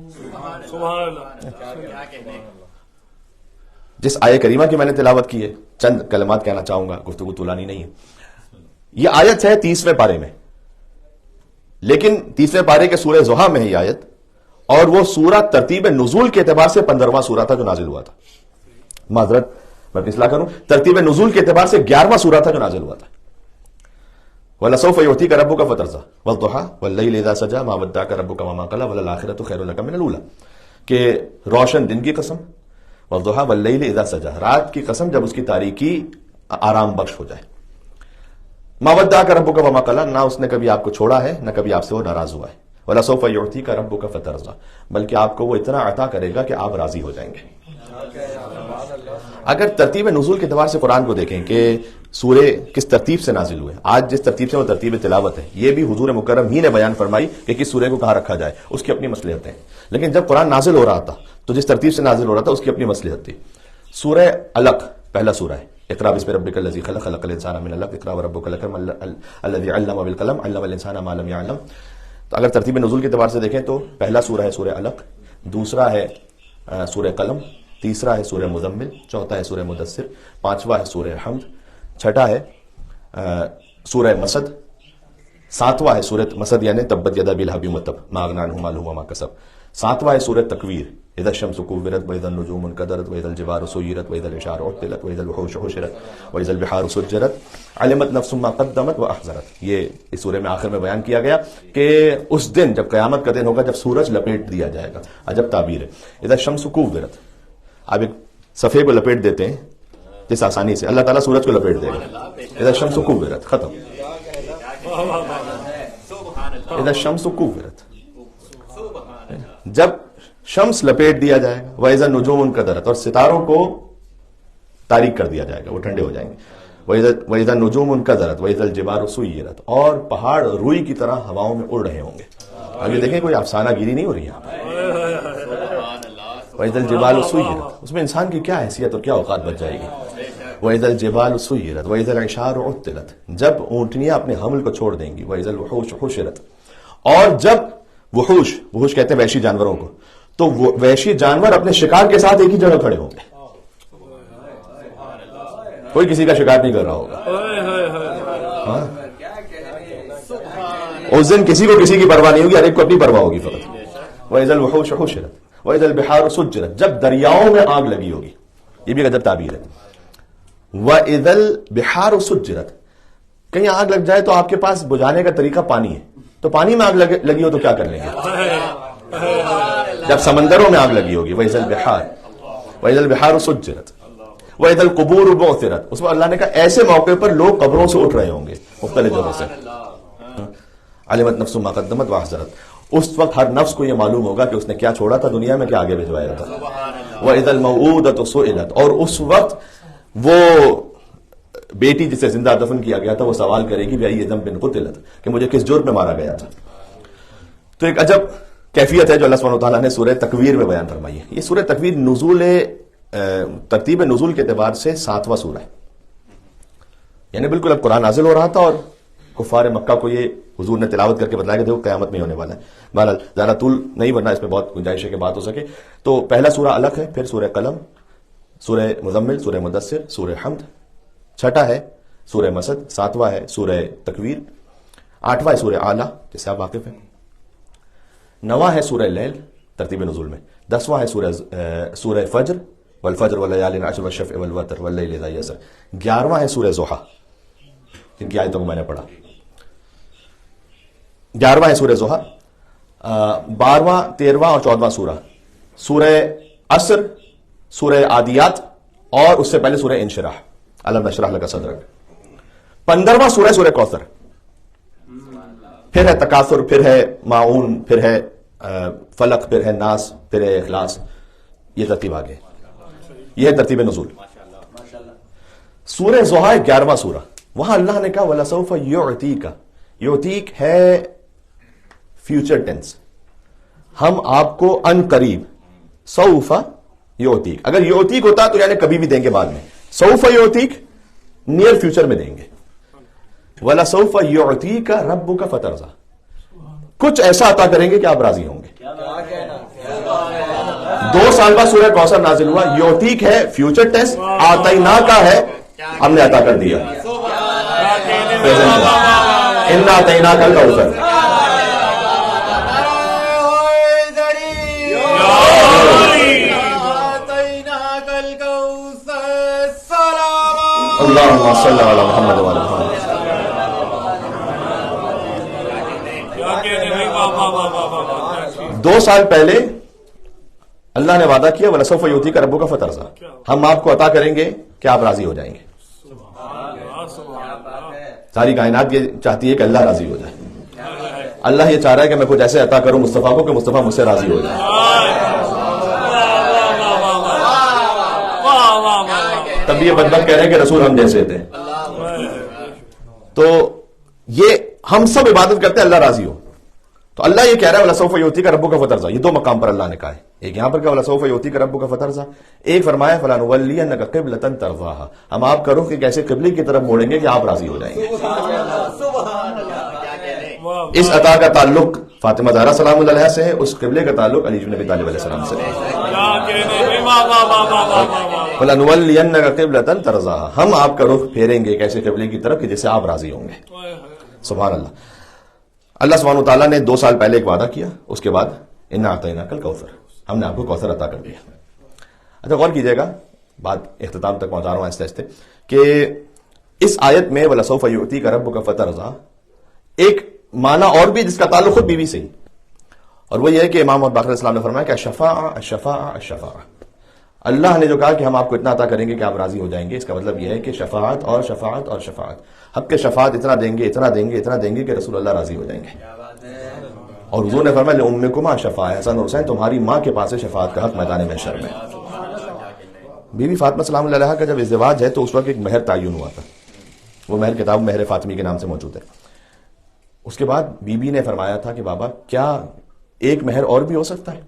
جس آیت کریمہ کی میں نے تلاوت کی ہے، چند کلمات کہنا چاہوں گا، گفتگو طولانی نہیں ہے. یہ آیت ہے 30ویں پارے میں، لیکن 30ویں پارے کے سورہ ضحیٰ میں ہے یہ آیت، اور وہ سورہ ترتیب نزول کے اعتبار سے 15واں سورہ تھا جو نازل ہوا تھا. معذرت میں اصلاح کروں، ترتیب نزول کے اعتبار سے 11واں سورہ تھا جو نازل ہوا تھا. وَلَسَوْفَ يُعْطِيكَ رَبُّكَ فَتَرْضَىٰ وَالضُّحَىٰ وَاللَّيْلِ إِذَا سَجَىٰ مَا وَدَّعَكَ رَبُّكَ وَمَا قَلَىٰ وَلَلْآخِرَةُ خَيْرٌ لَكَ مِنَ الْأُولَىٰ. کہ روشن دن کی قسم، وَالضُّحَىٰ وَاللَّيْلِ إِذَا سَجَىٰ، رات کی قسم جب اس کی تاریکی آرام بخش ہو جائے. مَا وَدَّعَكَ رَبُّكَ وَمَا قَلَىٰ، نہ اس نے کبھی آپ کو چھوڑا ہے نہ کبھی آپ سے وہ ناراض ہوا ہے. وَلَسَوْفَ يُعْطِيكَ رَبُّكَ فَتَرْضَىٰ، بلکہ آپ کو وہ اتنا عطا کرے گا کہ آپ راضی ہو جائیں گے. اگر ترتیب نزول کے اعتبار سے قرآن کو دیکھیں کہ سورے کس ترتیب سے نازل ہوئے، آج جس ترتیب سے وہ ترتیب تلاوت ہے، یہ بھی حضور مکرم ہی نے بیان فرمائی کہ کس سورے کو کہاں رکھا جائے، اس کی اپنی مصلحتیں ہیں. لیکن جب قرآن نازل ہو رہا تھا تو جس ترتیب سے نازل ہو رہا تھا اس کی اپنی مصلحت تھی. سورہ علق پہلا سورہ ہے، اقرا بسم ربک الذی خلق، خلق الانسان من علق، اقرا وربک الاکرم الذی علم بالقلم، علم الانسان ما لم يعلم. تو اگر ترتیب نزول کے اعتبار سے دیکھیں تو پہلا سورہ ہے سورہ علق، دوسرا ہے سورہ قلم، تیسرا ہے سورہ مزمل، چوتھا ہے سورہ مدثر، پانچواں ہے سورہ حمد، چھٹا ہے سورہ مسد، ساتواں ہے سورہ مسد یعنی تبت یدا بالہبی متب ما اغنی عنہ مالہ وما کسب، ساتواں ہے سورہ تکویر، اذا الشمس كورت واذا النجوم انكدرت واذا الجبال سيرت واذا العشار عطلت واذا الوحوش حشرت واذا البحار سجرت علمت نفس ما قدمت واخرت. یہ اس سورہ میں آخر میں بیان کیا گیا کہ اس دن جب قیامت کا دن ہوگا جب سورج لپیٹ دیا جائے گا. عجب تعبیر ہے. اذا الشمس كورت، آپ ایک صفحے کو لپیٹ دیتے ہیں جس آسانی سے، اللہ تعالیٰ سورج کو لپیٹ دے گا. اذا الشمس كورت، ختم. اذا الشمس كورت، جب شمس لپیٹ دیا جائے گا. وَإِذَا النُّجُومُ انْكَدَرَتْ، اور ستاروں کو تاریک کر دیا جائے گا، وہ ٹھنڈے ہو جائیں گے. وَإِذَا النُّجُومُ انْكَدَرَتْ وَإِذَا الْجِبَالُ سُيِّرَتْ، اور پہاڑ روئی کی طرح ہواؤں میں اڑ رہے ہوں گے. ابھی دیکھیں کوئی افسانہ گیری نہیں ہو رہی یہاں پر. وَإِذَا الْجِبَالُ سُيِّرَتْ، اس میں انسان کی کیا حیثیت اور کیا اوقات بچ جائے گی. وَإِذَا الْجِبَالُ سُيِّرَتْ وَإِذَا الْعِشَارُ عُطِّلَتْ، جب اونٹنیاں اپنے حمل کو چھوڑ دیں گی. وَإِذَا الْوُحُوشُ حُشِرَتْ، اور جب وحوش کہتے ہیں وحشی جانوروں کو، تو وحشی جانور اپنے شکار کے ساتھ ایک ہی جگہ کھڑے ہوں گے، کوئی کسی کا شکار نہیں کر رہا ہوگا. اس دن کسی کو کسی کی پرواہ نہیں ہوگی، ہر ایک کو اپنی پرواہ ہوگی فقط. وَإِذَا الْوُحُوشُ حُشِرَتْ وَإِذَا الْبِحَارُ سُجِّرَتْ، جب دریاؤں میں آگ لگی ہوگی. یہ بھی غضب تعبیر ہے. وَإِذَا الْبِحَارُ سُجِّرَتْ، کہیں آگ لگ جائے تو آپ کے پاس بجھانے کا طریقہ پانی ہے، تو پانی میں آگ لگی ہو تو کیا کر لیں گے. جب سمندروں میں آگ لگی ہوگی. وَإِذَا الْبِحَارُ سُجِّرَتْ وَإِذَا الْقُبُورُ بُعْثِرَتْ، اس میں اللہ نے کہا ایسے موقع پر لوگ قبروں سے اٹھ رہے ہوں گے مختلف جگہوں سے. عَلِمَتْ نَفْسٌ مَا قَدَّمَتْ وَأَخَّرَتْ، اس وقت ہر نفس کو یہ معلوم ہوگا کہ اس نے کیا چھوڑا تھا دنیا میں، کیا آگے بھجوایا تھا. وَإِذَا الْمَوْءُودَةُ سُئِلَتْ، اور اس وقت وہ بیٹی جسے زندہ دفن کیا گیا تھا وہ سوال کرے گی بأي ذنب قتلت، کہ مجھے کس جرم میں مارا گیا تھا. تو ایک عجب کیفیت ہے جو اللہ سبحانہ وتعالیٰ نے سورہ تکویر میں بیان فرمائی ہے. یہ سورہ تکویر نزول ترتیب نزول کے اعتبار سے 7واں سورہ ہے، یعنی بالکل اب قرآن نازل ہو رہا تھا اور کفار مکہ کو یہ حضور نے تلاوت کر کے بتلایا کہ دیکھو قیامت میں ہونے والا ہے. بہرحال زیادہ طول نہیں، ورنہ اس میں بہت گنجائش ہے کہ بات ہو سکے. تو پہلا سورہ علق ہے، پھر سورہ قلم، سورہ مزمل، سورہ مدثر، سورہ حمد، چھٹا ہے سورہ مسد، ساتواں ہے سورہ تکویر، آٹھواں ہے سورہ اعلیٰ جس سے آپ واقف ہیں. 9واں ہے سورہ لیل ترتیب نزول میں، 10واں ہے سورہ فجر والفجر واللیال عشر والشفع والوتر واللیل اذا یسر، 11واں ہے سورہ ضحیٰ جن کی آیتوں کو میں نے پڑھا، 11واں ہے سورہ ضحیٰ، 12واں 13واں اور 14واں سورہ عصر، سورہ عادیات، اور اس سے پہلے سورہ انشراح الم نشرح لک صدرک، 15واں سورہ کوثر، پھر ہے تکاثر، پھر ہے ماعون، پھر ہے فلق، پھر ہے ناس، پھر ہے اخلاص، یہ ترتیب آگے، یہ ہے ترتیب نزول۔ سورہ ضحیٰ 11واں سورہ، وہاں اللہ نے کہا وَلَسَوْفَ يُعْتِيكَ، یعطیک ہے فیوچر ٹینس، ہم آپ کو ان قریب، سوف یعطیک، اگر یعطیک ہوتا تو یعنی کبھی بھی دیں گے بعد میں، سوف یعطیک نیئر فیوچر میں دیں گے، وَلَسَوْفَ يُعْتِيكَ رَبُّكَ فَتَرْضَىٰ، کچھ ایسا عطا کریں گے کہ آپ راضی ہوں گے۔ 2 سال بعد سورہ کوثر نازل ہوا، یعطیک ہے فیوچر ٹینس، آتینا کا ہے ہم نے عطا کر دیا، اِنَّا آتَيْنَاكَ الْكَوْثَرَ، اللہم صلی علی محمد وعلی محمد۔ کیا کہنے بھائی، واہ واہ واہ واہ واہ۔ 2 سال پہلے اللہ نے وعدہ کیا وَلَسَوْفَ يُعْتِيكَ رَبُّكَ فَتَرْضَىٰ، ہم آپ کو عطا کریں گے کہ آپ راضی ہو جائیں گے۔ ساری کائنات یہ چاہتی ہے کہ اللہ راضی ہو جائے، اللہ یہ چاہ رہا ہے کہ میں کچھ ایسے عطا کروں مصطفیٰ کو کہ مصطفیٰ مجھ سے راضی ہو جائے۔ تب یہ بدبخت کہہ رہے ہیں کہ رسول ہم جیسے تھے، تو یہ ہم سب عبادت کرتے ہیں اللہ راضی ہو، تو اللہ یہ کہہ رہا ہے وَلَسَوْفَ يُعْتِيكَ رَبُّكَ فَتَرْضَىٰ، یہ 2 مقام پر اللہ نے کہا ہے، ایک یہاں پر کہ وَلَسَوْفَ يُعْتِيكَ رَبُّكَ فَتَرْضَىٰ، ایک فرمایا فَلَنُوَلِّيَنَّكَ قِبْلَةً تَرْضَاهَا، ہم آپ کا رخ ایک ایسے قبلے کی طرف موڑیں گے کہ آپ راضی ہو جائیں گے۔ اس عطا کا تعلق فاطمہ زہرا سلام اللہ علیہا سے ہے، اس قبلے کا تعلق علی بن ابی طالب علیہ السلام سے ہے۔ فَلَنُوَلِّيَنَّكَ قِبْلَةً تَرْضَاهَا، ہم آپ کا رخ پھیریں گے ایک ایسے قبلے کی طرف کہ جس سے آپ راضی ہوں گے۔ سبحان اللہ۔ اللہ سبحانہ وتعالیٰ نے 2 سال پہلے ایک وعدہ کیا، اس کے بعد اِنَّا أَعْطَيْنَاكَ الْكَوْثَرَ، ہم نے آپ کو کوثر عطا کر دیا۔ اچھا غور کیجئے گا، بات اختتام تک پہنچا رہا ہوں آہستہ آہستہ، کہ اس آیت میں وَلَسَوْفَ يُعْتِيكَ رَبُّكَ فَتَرْضَىٰ ایک معنی اور بھی جس کا تعلق خود بیوی سے ہی، اور وہ یہ ہے کہ امام محمد باقر اسلام نے فرمایا کہ الشفاعہ الشفاعہ الشفاعہ، اللہ نے جو کہا کہ ہم آپ کو اتنا عطا کریں گے کہ آپ راضی ہو جائیں گے، اس کا مطلب یہ ہے کہ شفاعت اور شفاعت اور شفاعت، حق کے شفاعت اتنا دیں گے اتنا دیں گے اتنا دیں گے کہ رسول اللہ راضی ہو جائیں گے۔ اور حضور نے فرمایا لِأُمِّكُمَا شفاعہ، حسن اور حسین تمہاری ماں کے پاس ہے شفاعت کا حق میدان محشر میں۔ بی بی فاطمہ سلام اللہ علیہا کا جب ازدواج ہے تو اس وقت ایک مہر تعین ہوا تھا، وہ مہر کتاب مہر فاطمی کے نام سے موجود ہے۔ اس کے بعد بی بی نے فرمایا تھا کہ بابا کیا ایک مہر اور بھی ہو سکتا ہے؟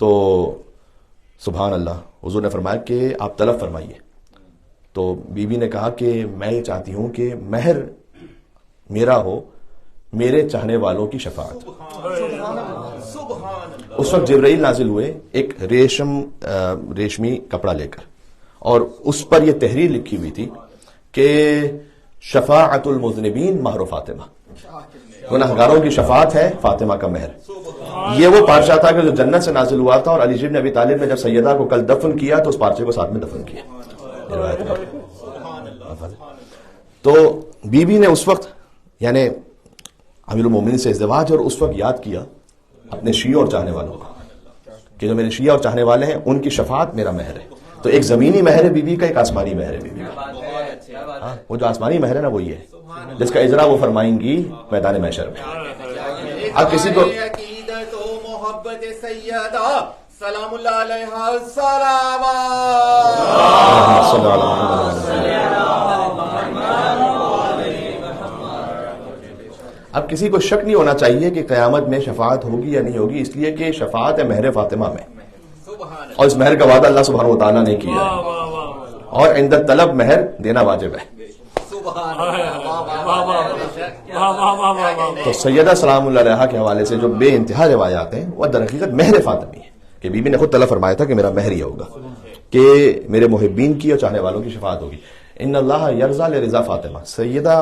تو سبحان اللہ، حضور نے فرمایا کہ آپ طلب فرمائیے۔ تو بی بی نے کہا کہ میں یہ چاہتی ہوں کہ مہر میرا ہو میرے چاہنے والوں کی شفاعت۔ اس وقت جبرائیل نازل ہوئے ایک ریشمی کپڑا لے کر، اور اس پر یہ تحریر لکھی ہوئی تھی کہ شفاعت المذنبین مہر فاطمہ، گناہگاروں کی شفاعت ہے فاطمہ کا مہر۔ یہ وہ پارچہ تھا کہ جو جنت سے نازل ہوا تھا، اور علی بن ابی طالب نے جب سیدہ کو کل دفن کیا تو اس پارچے کو ساتھ میں دفن کیا۔ تو بی بی نے اس وقت یعنی امیر المومنین سے ازدواج، اور اس وقت یاد کیا اپنے شیعہ اور چاہنے والوں کو کہ جو میرے شیعہ اور چاہنے والے ہیں ان کی شفاعت میرا مہر ہے۔ تو ایک زمینی مہر ہے بی بی کا، ایک آسمانی مہر ہے بی بی کا۔ وہ جو آسمانی مہر ہے نا وہ یہ ہے جس کا اجرا وہ فرمائیں گی میدان محشر میں۔ اب کسی کو عقیدت و محبت سیدہ سلام اللہ علیہا اب کسی کو شک نہیں ہونا چاہیے کہ قیامت میں شفاعت ہوگی یا نہیں ہوگی، اس لیے کہ شفاعت ہے مہر فاطمہ میں، اور اس مہر کا وعدہ اللہ سبحانہ و تعالیٰ نے کیا ہے، اور عند طلب مہر دینا واجب ہے۔ تو سیدہ سلام اللہ علیہا کے حوالے سے جو بے انتہا روایات ہیں وہ در حقیقت مہر فاطمی ہے، کہ بی بی نے خود طلب فرمایا تھا کہ میرا مہر یہ ہوگا کہ میرے محبین کی اور چاہنے والوں کی شفاعت ہوگی۔ ان اللہ یرضا لرضا فاطمہ، سیدہ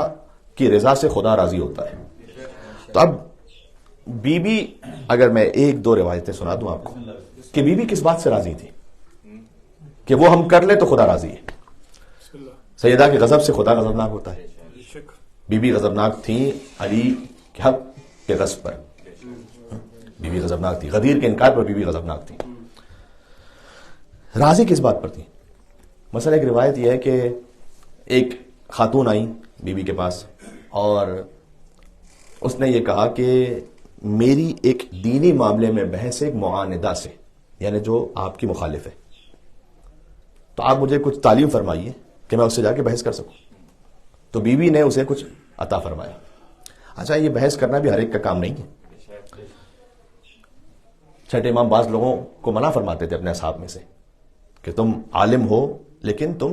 کی رضا سے خدا راضی ہوتا ہے۔ تو اب بی بی، اگر میں ایک دو روایتیں سنا دوں آپ کو کہ بی بی کس بات سے راضی تھی کہ وہ ہم کر لیں تو خدا راضی ہے. سیدہ کے غضب سے خدا غضبناک ہوتا ہے. بی بی غضبناک تھی علی کے حق کے غصب پر. بی بی غضبناک تھی، غدیر کے انکار پر بی بی غضبناک تھی. راضی کس بات پر تھی؟ مثلا ایک روایت یہ ہے کہ ایک خاتون آئی بی بی کے پاس اور اس نے یہ کہا کہ میری ایک دینی معاملے میں بحث ایک معاندہ سے، یعنی جو آپ کی مخالف ہے، تو آپ مجھے کچھ تعلیم فرمائیے کہ میں اس سے جا کے بحث کر سکوں. تو بی بی نے اسے کچھ عطا فرمایا. اچھا، یہ بحث کرنا بھی ہر ایک کا کام نہیں ہے. چھٹے امام بعض لوگوں کو منع فرماتے تھے اپنے اصحاب میں سے کہ تم عالم ہو لیکن تم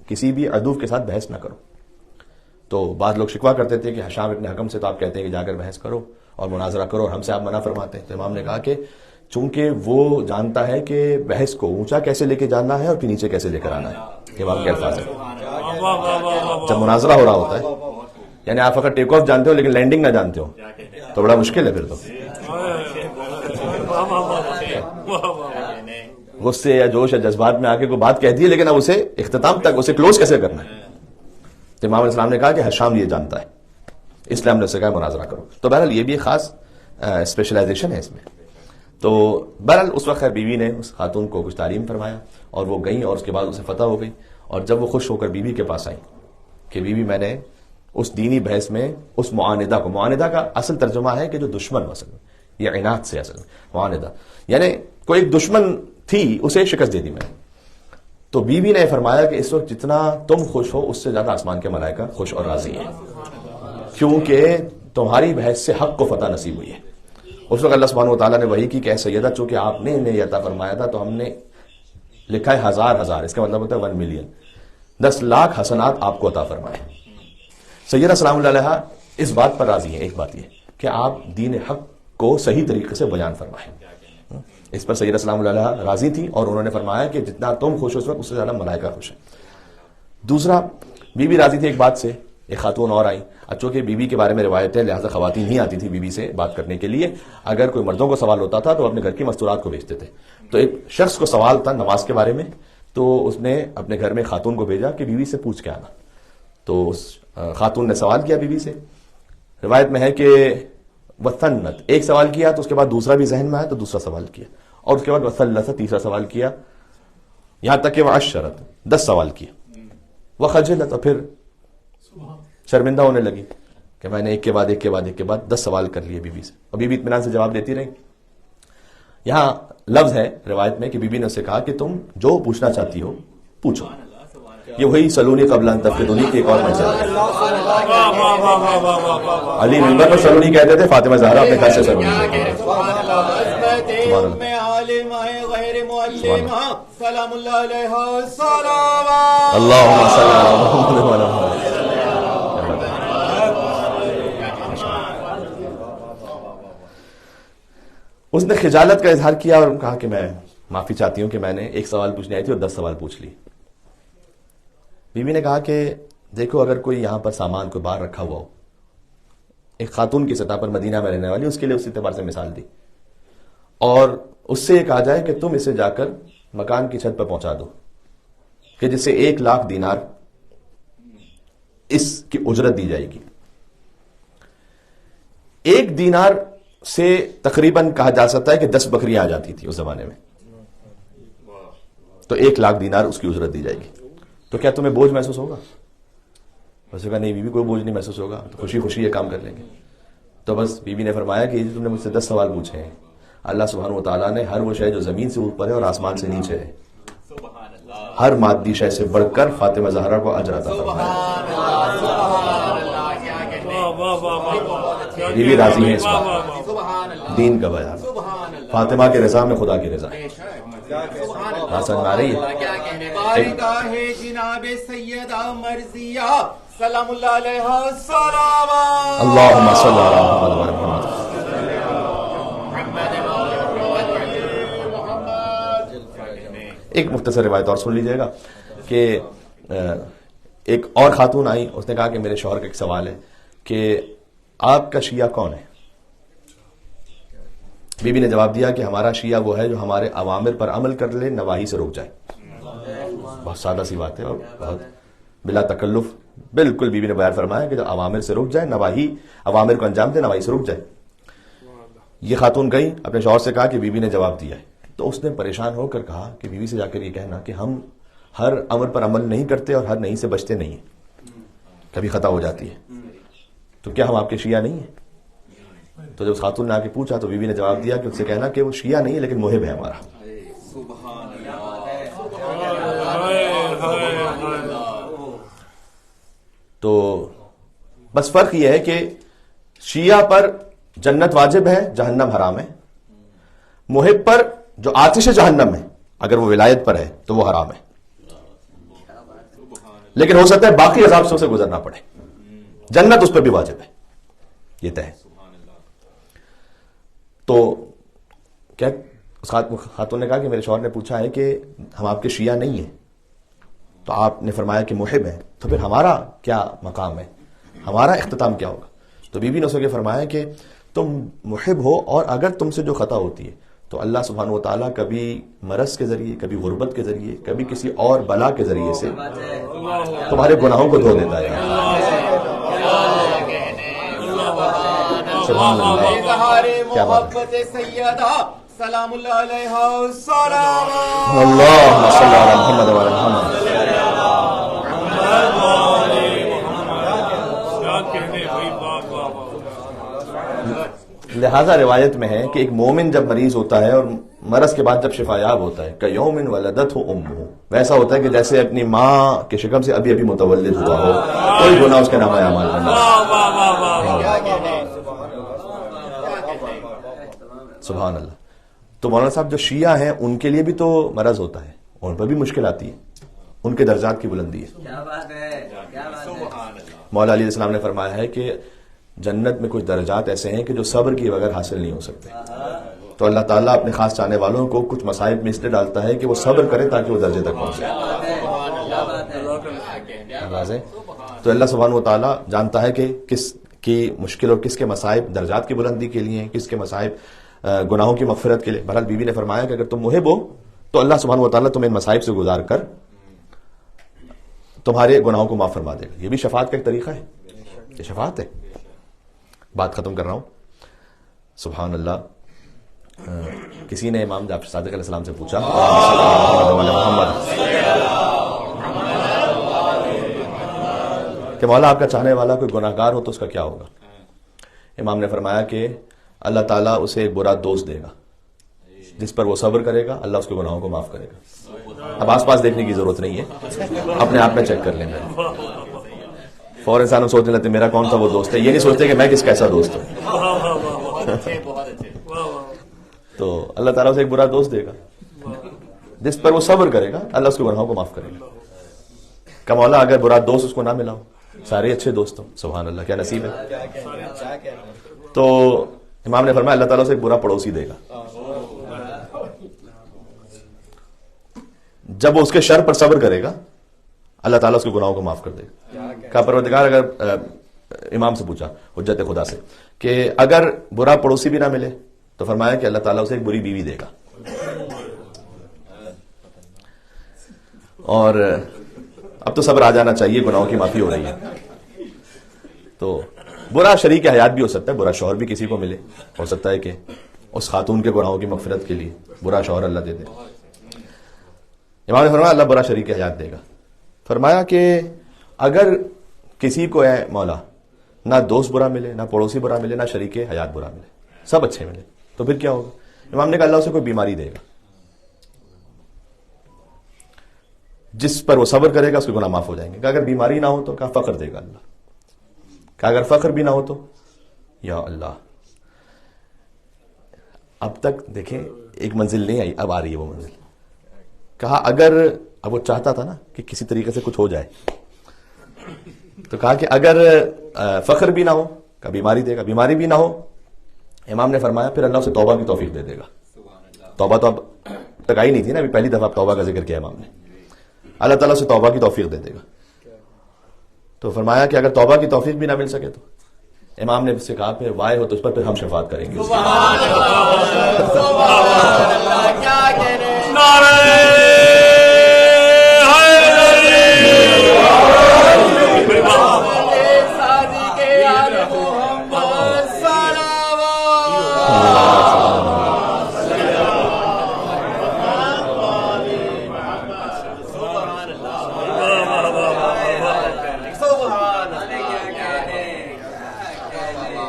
کسی بھی عدو کے ساتھ بحث نہ کرو. تو بعض لوگ شکوا کرتے تھے کہ حشام ابن حکم سے تو آپ کہتے ہیں کہ جا کر بحث کرو اور مناظرہ کرو، اور ہم سے آپ منع فرماتے ہیں. تو امام نے کہا کہ چونکہ وہ جانتا ہے کہ بحث کو اونچا کیسے لے کے جانا ہے اور پھر نیچے کیسے لے کر آنا ہے. امام کے الفاظ ہیں. جب مناظرہ ہو رہا ہوتا ہے، یعنی آپ اگر ٹیک آف جانتے ہو لیکن لینڈنگ نہ جانتے ہو تو بڑا مشکل ہے. پھر تو غصے یا جوش یا جذبات میں آ کے کوئی بات کہہ دی لیکن اب اسے اختتام تک اسے کلوز کیسے کرنا ہے. تو امام علیہ السلام نے کہا کہ حشام یہ جانتا ہے، اس لیے ہم نے اسے کہا مناظرہ کرو. تو بہرحال یہ بھی ایک خاص اسپیشلائزیشن ہے اس میں. تو بہرحال اس وقت خیر بیوی نے اس خاتون کو کچھ تعلیم فرمایا اور وہ گئیں اور اس کے بعد اسے فتح ہو گئی. اور جب وہ خوش ہو کر بیوی کے پاس آئی کہ بیوی میں نے اس دینی بحث میں اس معاندہ کو، معاندہ کا اصل ترجمہ ہے کہ جو دشمن مثلا، یہ عناد سے اصل معاندہ یعنی کوئی ایک دشمن تھی اسے شکست دے دی میں. تو بیوی نے فرمایا کہ اس وقت جتنا تم خوش ہو اس سے زیادہ آسمان کے ملائکہ خوش اور راضی ہیں، کیونکہ تمہاری بحث سے حق کو فتح نصیب ہوئی ہے. اس وقت اللہ سبحانہ وتعالیٰ نے وحی کی کہ اے سیدہ چونکہ آپ نے انہیں عطا فرمایا تھا تو ہم نے لکھا ہے ہزار، اس کا مطلب ہوتا ہے 1 ملین، 10 لاکھ حسنات آپ کو عطا فرمائے. سیدہ سلام اللہ علیہ اس بات پر راضی ہیں، ایک بات یہ کہ آپ دین حق کو صحیح طریقے سے بیان فرمائیں. اس پر سیدہ سلام اللہ علیہ راضی تھی اور انہوں نے فرمایا کہ جتنا تم خوش ہو اس وقت اس سے زیادہ ملائکہ خوش ہیں. دوسرا، بی بی راضی تھی ایک بات سے. ایک خاتون اور آئی، چونکہ بی بی کے بارے میں روایت ہے لہٰذا خواتین ہی آتی تھی بی بی سے بات کرنے کے لیے. اگر کوئی مردوں کو سوال ہوتا تھا تو اپنے گھر کی مستورات کو بھیجتے تھے. تو ایک شخص کو سوال تھا نماز کے بارے میں، تو اس نے اپنے گھر میں خاتون کو بھیجا کہ بیوی سے پوچھ کے آنا. تو اس خاتون نے سوال کیا بیوی سے. روایت میں ہے کہ وثنت، ایک سوال کیا تو اس کے بعد دوسرا بھی ذہن میں آیا تو دوسرا سوال کیا، اور اس کے بعد وثلث، تیسرا سوال کیا، یہاں تک کہ وعشرت، 10 سوال کیا. وخجلت، اور پھر شرمندہ ہونے لگی کہ میں نے ایک کے بعد ایک کے بعد ایک کے بعد 10 سوال کر لیے بیوی سے. اور بیوی اطمینان سے جواب دیتی رہی. یہاں لفظ ہے روایت میں کہ بیوی نے اسے کہا کہ تم جو پوچھنا چاہتی ہو پوچھو. یہ وہی سلونی قبل ان تفقدونی کی ایک اور منزل ہے. علی ممبر پر سلونی کہتے تھے، فاطمہ زہرا اپنے گھر سے سلونی کہتے تھے. اللہم صلی علی محمد وعلی محمد. اس نے خجالت کا اظہار کیا اور کہا کہ میں معافی چاہتی ہوں کہ میں نے ایک سوال پوچھنے آئی تھی اور 10 سوال پوچھ لی. بیوی نے کہا کہ دیکھو اگر کوئی یہاں پر سامان کوئی باہر رکھا ہوا ہو، ایک خاتون کی سطح پر مدینہ میں رہنے والی، اس کے لیے اس اعتبار سے مثال دی، اور اس سے یہ کہا جائے کہ تم اسے جا کر مکان کی چھت پر پہنچا دو کہ جس سے 1 لاکھ دینار اس کی اجرت دی جائے گی. 1 دینار سے تقریباً کہا جا سکتا ہے کہ 10 بکریاں آ جاتی تھی اس زمانے میں. تو 1 لاکھ دینار اس کی اجرت دی جائے گی. تو کیا تمہیں بوجھ محسوس ہوگا؟ ویسے کہا نہیں بیوی، کوئی بوجھ نہیں محسوس ہوگا، تو خوشی خوشی یہ کام کر لیں گے. تو بس بیوی نے فرمایا کہ تم نے مجھ سے 10 سوال پوچھے ہیں، اللہ سبحانہ و تعالیٰ نے ہر وہ شے جو زمین سے اوپر ہے اور آسمان سے نیچے ہے، ہر مادی شے سے بڑھ کر فاطمہ زہرا کو اجر عطا فرمایا. بیوی راضی ہے اس بات، دین کا بیان، فاطمہ کے رضا میں خدا کی رضا. آسان آ رہی ہے. جناب سیدہ مرضیہ سلام اللہ علیہ السلام. اللہم صلی علی محمد وعلی محمد. ایک مختصر روایت اور سن لیجئے گا کہ ایک اور خاتون آئی، اس نے کہا کہ میرے شوہر کا ایک سوال ہے کہ آپ کا شیعہ کون ہے؟ بیوی نے جواب دیا کہ ہمارا شیعہ وہ ہے جو ہمارے اوامر پر عمل کر لے، نواہی سے رک جائے. بہت سادہ سی بات ہے اور بہت بلا تکلف بالکل بیوی نے بیان فرمایا کہ جو اوامر سے رک جائے، نواہی اوامر کو انجام دے، نواہی سے رک جائے. یہ خاتون گئی، اپنے شوہر سے کہا کہ بیوی نے جواب دیا ہے. تو اس نے پریشان ہو کر کہا کہ بیوی سے جا کر یہ کہنا کہ ہم ہر امر پر عمل نہیں کرتے اور ہر نہیں سے بچتے نہیں ہیں، کبھی خطا ہو جاتی ہے، تو کیا ہم آپ کے شیعہ نہیں ہیں؟ تو جب اس خاتون نے آ کے پوچھا تو بیوی نے جواب دیا کہ اس سے کہنا کہ وہ شیعہ نہیں ہے لیکن محب ہے ہمارا. تو بس فرق یہ ہے کہ شیعہ پر جنت واجب ہے، جہنم حرام ہے. محب پر جو آتش جہنم ہے اگر وہ ولایت پر ہے تو وہ حرام ہے، لیکن ہو سکتا ہے باقی عذاب سے اسے گزرنا پڑے، جنت اس پر بھی واجب ہے، یہ طے ہے. تو کیا خاتون نے کہا کہ میرے شوہر نے پوچھا ہے کہ ہم آپ کے شیعہ نہیں ہیں، تو آپ نے فرمایا کہ محب ہیں، تو پھر ہمارا کیا مقام ہے، ہمارا اختتام کیا ہوگا؟ تو بیوی نے اسے یہ فرمایا کہ تم محب ہو اور اگر تم سے جو خطا ہوتی ہے تو اللہ سبحانہ و تعالیٰ کبھی مرض کے ذریعے، کبھی غربت کے ذریعے، کبھی کسی اور بلا کے ذریعے سے تمہارے گناہوں کو دھو دیتا ہے. سبحان اللہ. اظہار محبت سیدہ سلام اللہ علیہ السلام. اللہم صلی علی محمد وعلی محمد. کیا کہنے بھائی، واہ واہ واہ. لہذا روایت میں ہے کہ ایک مومن جب مریض ہوتا ہے اور مرض کے بعد جب شفا یاب ہوتا ہے کیوم ولدتہ امہ، ویسا ہوتا ہے کہ جیسے اپنی ماں کے شکم سے ابھی ابھی متولد ہوا ہو، کوئی گناہ اس کے نامہ اعمال میں نہیں. سبحان اللہ. تو مولانا صاحب جو شیعہ ہیں ان کے لیے بھی تو مرض ہوتا ہے، ان پر بھی مشکل آتی ہے، ان کے درجات کی بلندی ہے. مولا علی علیہ السلام نے فرمایا ہے کہ جنت میں کچھ درجات ایسے ہیں کہ جو صبر کی بغیر حاصل نہیں ہو سکتے. تو اللہ تعالیٰ اپنے خاص چاہنے والوں کو کچھ مصائب میں اس لیے ڈالتا ہے کہ وہ صبر کرے تاکہ وہ درجے تک پہنچے. تو اللہ سبحانہ و تعالیٰ جانتا ہے کہ کس کی مشکل اور کس کے مصائب درجات کی بلندی کے لیے ہیں، کس کے مصائب گناہوں کی مغفرت کے لیے. بہرحال بیوی نے فرمایا کہ اگر تم محب ہو تو اللہ سبحانہ و تعالیٰ تمہیں ان مصائب سے گزار کر تمہارے گناہوں کو معاف فرما دے گا. یہ بھی شفاعت کا ایک طریقہ ہے، یہ شفاعت ہے. بات ختم کر رہا ہوں. سبحان اللہ. کسی نے امام جعفر صادق علیہ السلام سے پوچھا کہ مولا آپ کا چاہنے والا کوئی گناہ گار ہو تو اس کا کیا ہوگا؟ امام نے فرمایا کہ اللہ تعالیٰ اسے ایک برا دوست دے گا جس پر وہ صبر کرے گا، اللہ اس کے گناہوں کو معاف کرے گا. اب آس پاس دیکھنے کی ضرورت نہیں ہے، اپنے آپ میں چیک کر لیں. فوراً انسان سوچنے لگتے میرا کون سا وہ دوست ہے، یہ نہیں سوچتے کہ میں کس کیسا دوست ہوں. تو اللہ تعالیٰ اسے ایک برا دوست دے گا جس پر وہ صبر کرے گا، اللہ اس کے گناہوں کو معاف کرے گا. کہ مولا اگر برا دوست اس کو نہ ملا ہو، سارے اچھے دوست ہوں، سبحان اللہ کیا نصیب ہے. تو امام نے فرمایا اللہ تعالیٰ اسے ایک برا پڑوسی دے گا. جب وہ اس کے شر پر صبر کرے گا اللہ تعالیٰ اس کے گناہوں کو معاف کر دے گا. کہا پروردگار اگر امام سے پوچھا حجت خدا سے کہ اگر برا پڑوسی بھی نہ ملے تو فرمایا کہ اللہ تعالیٰ اسے ایک بری بیوی دے گا. اور اب تو صبر آ جانا چاہیے، گناہوں کی معافی ہو رہی ہے. تو برا شریک حیات بھی ہو سکتا ہے، برا شوہر بھی کسی کو ملے، ہو سکتا ہے کہ اس خاتون کے گناہوں کی مغفرت کے لیے برا شوہر اللہ دے دے. امام نے فرمایا اللہ برا شریک حیات دے گا. فرمایا کہ اگر کسی کو اے مولا نہ دوست برا ملے، نہ پڑوسی برا ملے، نہ شریک حیات برا ملے، سب اچھے ملے، تو پھر کیا ہوگا؟ امام نے کہا اللہ اسے کوئی بیماری دے گا جس پر وہ صبر کرے گا، اس کے گناہ معاف ہو جائیں گے. کہ اگر بیماری نہ ہو تو کہا فقر دے گا اللہ. کہ اگر فقر بھی نہ ہو تو یا اللہ. اب تک دیکھیں ایک منزل نہیں آئی، اب آ رہی ہے وہ منزل. کہا اگر اب وہ چاہتا تھا نا کہ کسی طریقے سے کچھ ہو جائے، تو کہا کہ اگر فخر بھی نہ ہو، کہ بیماری دے گا، بیماری بھی نہ ہو. امام نے فرمایا پھر اللہ اسے توبہ کی توفیق دے دے گا. توبہ تو اب تک آئی نہیں تھی نا، ابھی پہلی دفعہ توبہ کا ذکر کیا امام نے. اللہ تعالیٰ اسے توبہ کی توفیق دے دے گا. تو فرمایا کہ اگر توبہ کی توفیق بھی نہ مل سکے تو امام نے اس سے کہا پھر وائے ہو تو اس پر پھر ہم شفاعت کریں گے. سبحان اللہ کیا کہنے. نعرہ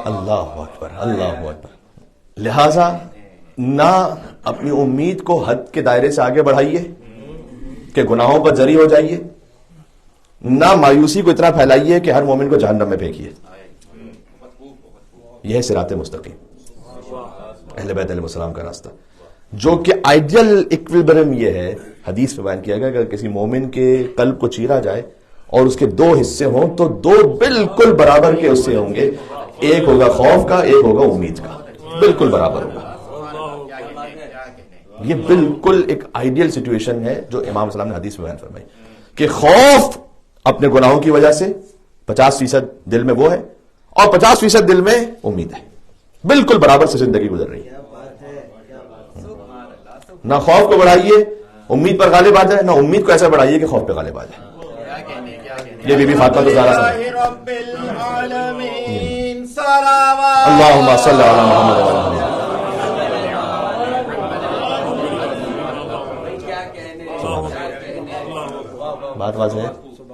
اللہ اکبر اللہ اکبر. لہذا نہ اپنی امید کو حد کے دائرے سے آگے بڑھائیے کہ گناہوں پر جری ہو جائیے، نہ مایوسی کو اتنا پھیلائیے کہ ہر مومن کو جہنم میں پھینکیے. یہ ہے صراط مستقیم، اہل بیت علیہ السلام کا راستہ، جو کہ آئیڈیل ایکویلبرم یہ ہے. حدیث میں بیان کیا گیا کہ اگر کسی مومن کے قلب کو چیرا جائے اور اس کے دو حصے ہوں تو دو بالکل برابر کے حصے ہوں گے، ایک ہوگا خوف کا، ایک ہوگا امید کا، بالکل برابر ہوگا. یہ بالکل ایک آئیڈیل سچویشن ہے جو امام السلام نے حدیث میں بیان فرمائی کہ خوف اپنے گناہوں کی وجہ سے 50% دل میں وہ ہے اور 50% دل میں امید ہے، بالکل برابر سے زندگی گزر رہی ہے. نہ خوف کو بڑھائیے امید پر غالب آ جائے، نہ امید کو ایسا بڑھائیے کہ خوف پہ غالب آ جائے. یہ بی بی فاطمہ تو زہرا رب العالمین صلوات اللہم صلی علی محمد و علی محمد. بات واضح ہے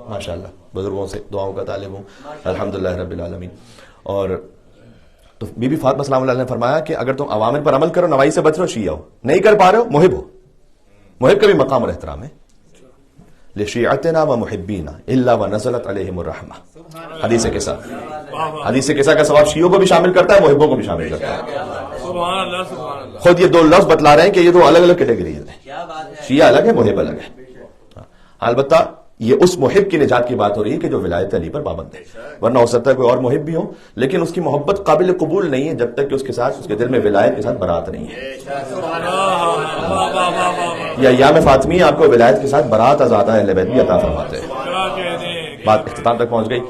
ماشاءاللہ. بزرگوں سے دعاؤں کا طالب ہوں الحمدللہ رب العالمین. اور تو بی بی فاطمہ سلام اللہ علیہ نے فرمایا کہ اگر تم اوامر پر عمل کرو، نوائی سے بچ رہو، شیعہ ہو، نہیں کر پا رہے ہو، محب ہو. محب کا بھی مقام اور احترام ہے. لشیعتنا و محبینا الا ونزلت علیہم الرحمہ. حدیث قصہ، حدیث قصہ کا ثواب شیعوں کو بھی شامل کرتا ہے، محبوں کو بھی شامل کرتا ہے. سبحان اللہ سبحان اللہ. خود یہ دو لفظ بتلا رہے ہیں کہ یہ دو الگ الگ کیٹیگریز ہیں، شیعہ الگ ہے، محب الگ ہے. البتہ یہ اس محب کی نجات کی بات ہو رہی ہے کہ جو ولایت علی پر پابند ہے، ورنہ ہو سکتا ہے کوئی اور محب بھی ہو لیکن اس کی محبت قابل قبول نہیں ہے جب تک کہ اس کے ساتھ، اس کے دل میں ولایت کے ساتھ برات نہیں ہے. یہ ایام فاطمی آپ کو ولایت کے ساتھ برات ازادہ اہل بیت بھی عطا فرماتے ہیں. بات اختتام تک پہنچ گئی.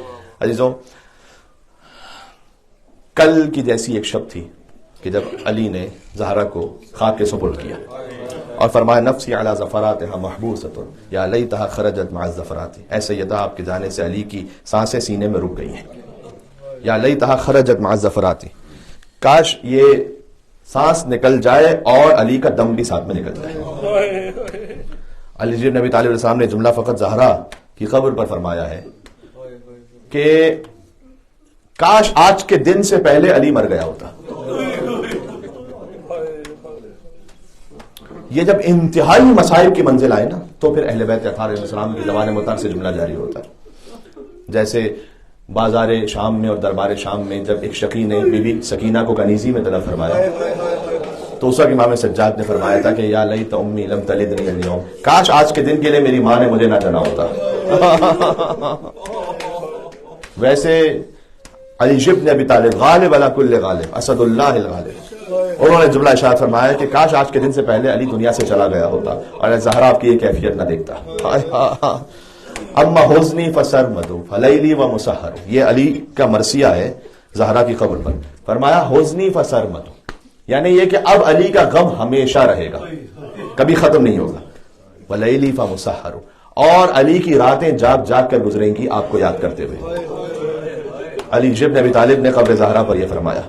عزیزوں، کل کی جیسی ایک شب تھی کہ جب علی نے زہرا کو خاک کے سپرد کیا اور فرمایا نفسی علی ظفراتها محبوسۃ یا لیتها خرجت مع الظفرات. اے سیدہ، آپ کے جانے سے علی کی سانسیں سینے میں رک گئی ہیں. یا لیتها خرجت مع الظفرات، کاش یہ سانس نکل جائے اور علی کا دم بھی ساتھ میں نکل جائے. علی بن ابی طالب علیہ السلام نے جملہ فقط زہرا کی قبر پر فرمایا ہے کہ کاش آج کے دن سے پہلے علی مر گیا ہوتا. یہ جب انتہائی مصائب کی منزل آئے نا تو پھر اہل بیت اطہار علیہ السلام کی زبان مطلق سے جملہ جاری ہوتا ہے. جیسے بازار شام میں اور دربار شام میں جب ایک شقی نے بی بی سکینہ کو کنیزی میں طلب فرمایا تو اس وقت امام سجاد نے فرمایا تھا کہ یا لیت امی لم تلدنی اليوم، کاش آج کے دن کے لیے میری ماں نے مجھے نہ جنا ہوتا. ویسے علی بن ابی طالب غالب علی کل غالب، اسد اللہ الغالب، انہوں نے جملہ ارشاد فرمایا کہ کاش آج کے دن سے پہلے علی دنیا سے چلا گیا ہوتا اور زہرا آپ کی یہ کیفیت نہ دیکھتا. اما حزنی فسرمدو فلیلی و مسحر، یہ علی کا مرثیہ ہے زہرا کی قبر پر. فرمایا حزنی فسرمدو، یعنی یہ کہ اب علی کا غم ہمیشہ رہے گا، کبھی ختم نہیں ہوگا. ولیلی فمسحر، اور علی کی راتیں جاگ جاگ کر گزریں گی آپ کو یاد کرتے ہوئے. علی بن ابی طالب نے قبر زہرا پر یہ فرمایا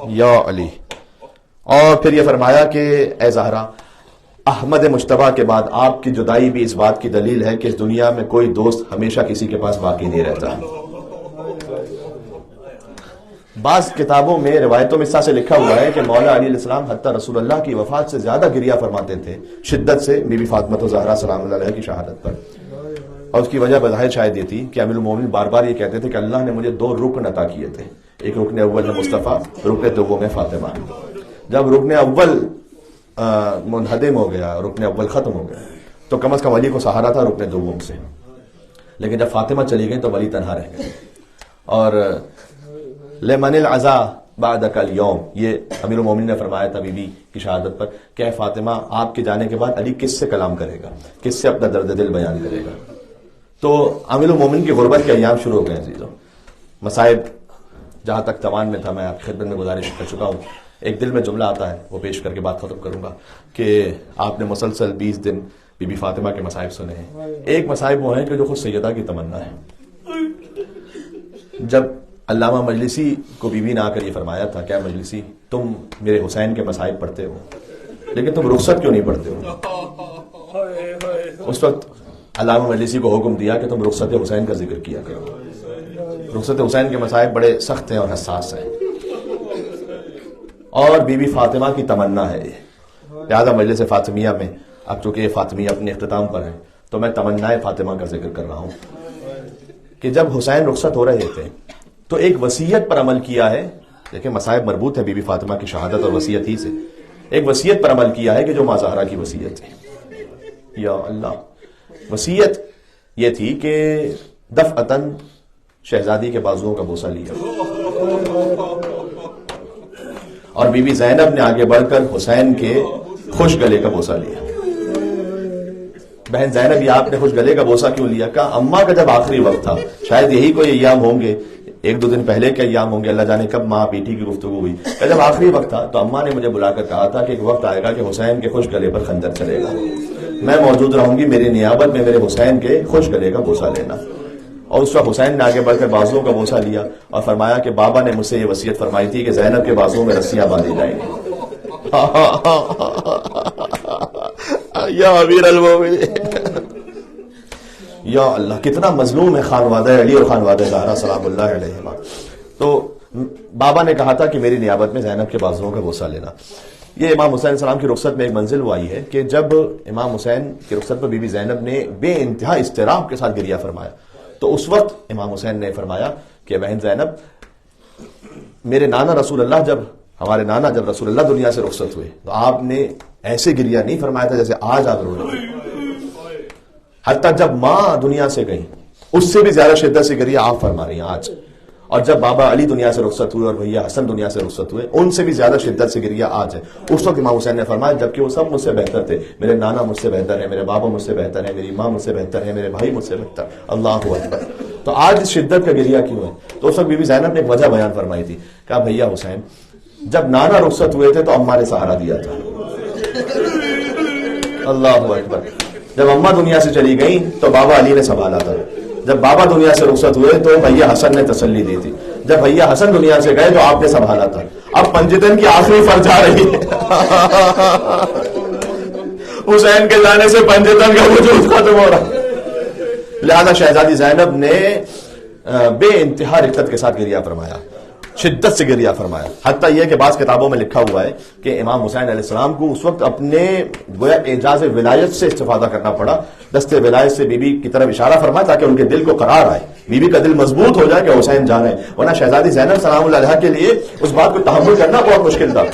یا علی، اور پھر یہ فرمایا کہ اے زہرا، احمد مجتبی کے بعد آپ کی جدائی بھی اس بات کی دلیل ہے کہ اس دنیا میں کوئی دوست ہمیشہ کسی کے پاس باقی نہیں رہتا. بعض کتابوں میں، روایتوں میں اس طرح سے لکھا ہوا ہے کہ مولا علی علیہ السلام حتیٰ رسول اللہ کی وفات سے زیادہ گریہ فرماتے تھے شدت سے بی بی فاطمہ زہرا سلام اللہ علیہ کی شہادت پر. اور اس کی وجہ بظاہر شاید یہ تھی کہ امیر المومنین بار بار یہ کہتے تھے کہ اللہ نے مجھے 2 رکن عطا کیے تھے، ایک رکن اول ہے مصطفیٰ، رکن دوم ہے فاطمہ. جب رکن اول منہدم ہو گیا، رکن اول ختم ہو گیا تو کم از کم علی کو سہارا تھا رکن دوم سے. لیکن جب فاطمہ چلی گئی تو علی تنہا رہ گئے. اور لمن العزا بعدک اليوم، یہ امیر المومنین نے فرمایا تھا بی بی کی شہادت پر کہ اے فاطمہ، آپ کے جانے کے بعد علی کس سے کلام کرے گا، کس سے اپنا درد دل بیان کرے گا. تو امیر المومنین کی غربت کے ایام شروع ہو گئے عزیزوں. مصائب جہاں تک توان میں تھا میں آپ کی خدمت میں گزارش کر چکا ہوں. ایک دل میں جملہ آتا ہے وہ پیش کر کے بات ختم کروں گا کہ آپ نے مسلسل 20 دن بی بی فاطمہ کے مصائب سنے ہیں. ایک مصائب وہ ہیں کہ جو خود سیدہ کی تمنا ہے. جب علامہ مجلسی کو بی بی نے آ کر یہ فرمایا تھا کیا مجلسی تم میرے حسین کے مصائب پڑھتے ہو لیکن تم رخصت کیوں نہیں پڑھتے ہو؟ اس وقت علامہ مجلسی کو حکم دیا کہ تم رخصت حسین کا ذکر کیا کرو. رخصت حسین کے مصائب بڑے سخت ہیں اور حساس ہیں اور بی بی فاطمہ کی تمنا ہے یہ. لہٰذا مجلس فاطمیہ میں اب چونکہ فاطمیہ اپنے اختتام پر ہیں تو میں تمنا فاطمہ کا ذکر کر رہا ہوں کہ جب حسین رخصت ہو رہے تھے تو ایک وصیت پر عمل کیا ہے. دیکھیں مصائب مربوط ہے بی بی فاطمہ کی شہادت اور وصیت ہی سے. ایک وصیت پر عمل کیا ہے کہ جو ماں زہرا کی وصیت ہے. یا اللہ, وصیت یہ تھی کہ دفعتاً شہزادی کے بازوؤں کا بوسہ لیا اور بی بی زینب نے آگے بڑھ کر حسین کے خوش گلے کا بوسہ لیا. بہن زینب یہ آپ نے خوش گلے کا بوسہ کیوں لیا؟ کہا اماں کا جب آخری وقت تھا, شاید یہی کوئی ایام ہوں گے, ایک دو دن پہلے کے ایام ہوں گے, اللہ جانے کب ماں بیٹی کی گفتگو ہوئی. جب آخری وقت تھا تو اماں نے مجھے بلا کر کہا تھا کہ ایک وقت آئے گا کہ حسین کے خوش گلے پر خنجر چلے گا, میں موجود رہوں گی, میری نیابت میں میرے حسین کے خوش گلے کا بوسہ لینا. اور اس وقت حسین نے آگے بڑھ کر بازوؤں کا بوسہ لیا اور فرمایا کہ بابا نے مجھ سے یہ وصیت فرمائی تھی کہ زینب کے بازوؤں میں رسیاں باندھی جائیں گی. یا امیر المومنین, یا اللہ کتنا مظلوم ہے خانوادہ علی اور خانوادہ زہرا سلام اللہ علیہما. تو بابا نے کہا تھا کہ میری نیابت میں زینب کے بازوؤں کا بوسہ لینا. یہ امام حسین السلام کی رخصت میں ایک منزل وہ آئی ہے کہ جب امام حسین کی رخصت پر بی بی زینب نے بے انتہا اضطراب کے ساتھ گریہ فرمایا تو اس وقت امام حسین نے فرمایا کہ بہن زینب میرے نانا رسول اللہ جب رسول اللہ دنیا سے رخصت ہوئے تو آپ نے ایسے گریہ نہیں فرمایا تھا جیسے آج آپ رو رہے ہیں. حتیٰ جب ماں دنیا سے گئی اس سے بھی زیادہ شدت سے گریہ آپ فرما رہی ہیں آج. اور جب بابا علی دنیا سے رخصت ہوئے اور بھیا حسن دنیا سے رخصت ہوئے ان سے بھی زیادہ شدت سے گریہ آج ہے. اس وقت امام حسین نے فرمایا جبکہ وہ سب مجھ سے بہتر تھے, میرے نانا مجھ سے بہتر ہے, میرے بابا مجھ سے بہتر ہے, میری ماں مجھ سے بہتر ہے, میرے بھائی مجھ سے بہتر, اللہ اکبر, تو آج اس شدت کا گریہ کیوں ہے؟ تو اس وقت بی بی زینب نے ایک وجہ بیان فرمائی تھی. کہا بھیا حسین جب نانا رخصت ہوئے تھے تو اماں نے سہارا دیا تھا, اللہ اکبر. جب اماں دنیا سے چلی گئی تو بابا علی نے سنبھالا تھا, جب بابا دنیا سے رخصت ہوئے تو بھیا حسن نے تسلی دی تھی, جب بھیا حسن دنیا سے گئے تو آپ نے سنبھالا تھا. اب پنجتن کی آخری فرض آ رہی ہے, حسین کے جانے سے پنجتن کا وجود ختم ہو رہا ہے. لہذا شہزادی زینب نے بے انتہا رقت کے ساتھ گریہ فرمایا, شدت سے گریہ فرمایا. حتیٰ یہ کہ بعض کتابوں میں لکھا ہوا ہے کہ امام حسین علیہ السلام کو اس وقت اپنے گویا اعجاز ولایت سے استفادہ کرنا پڑا, دست ولایت سے بی بی کی طرف اشارہ فرمایا تاکہ ان کے دل کو قرار آئے, بی بی کا دل مضبوط ہو جائے کہ حسین جا رہے ہیں. ورنہ شہزادی زینب سلام اللہ علیہا کے لیے اس بات کو تحمل کرنا بہت مشکل تھا.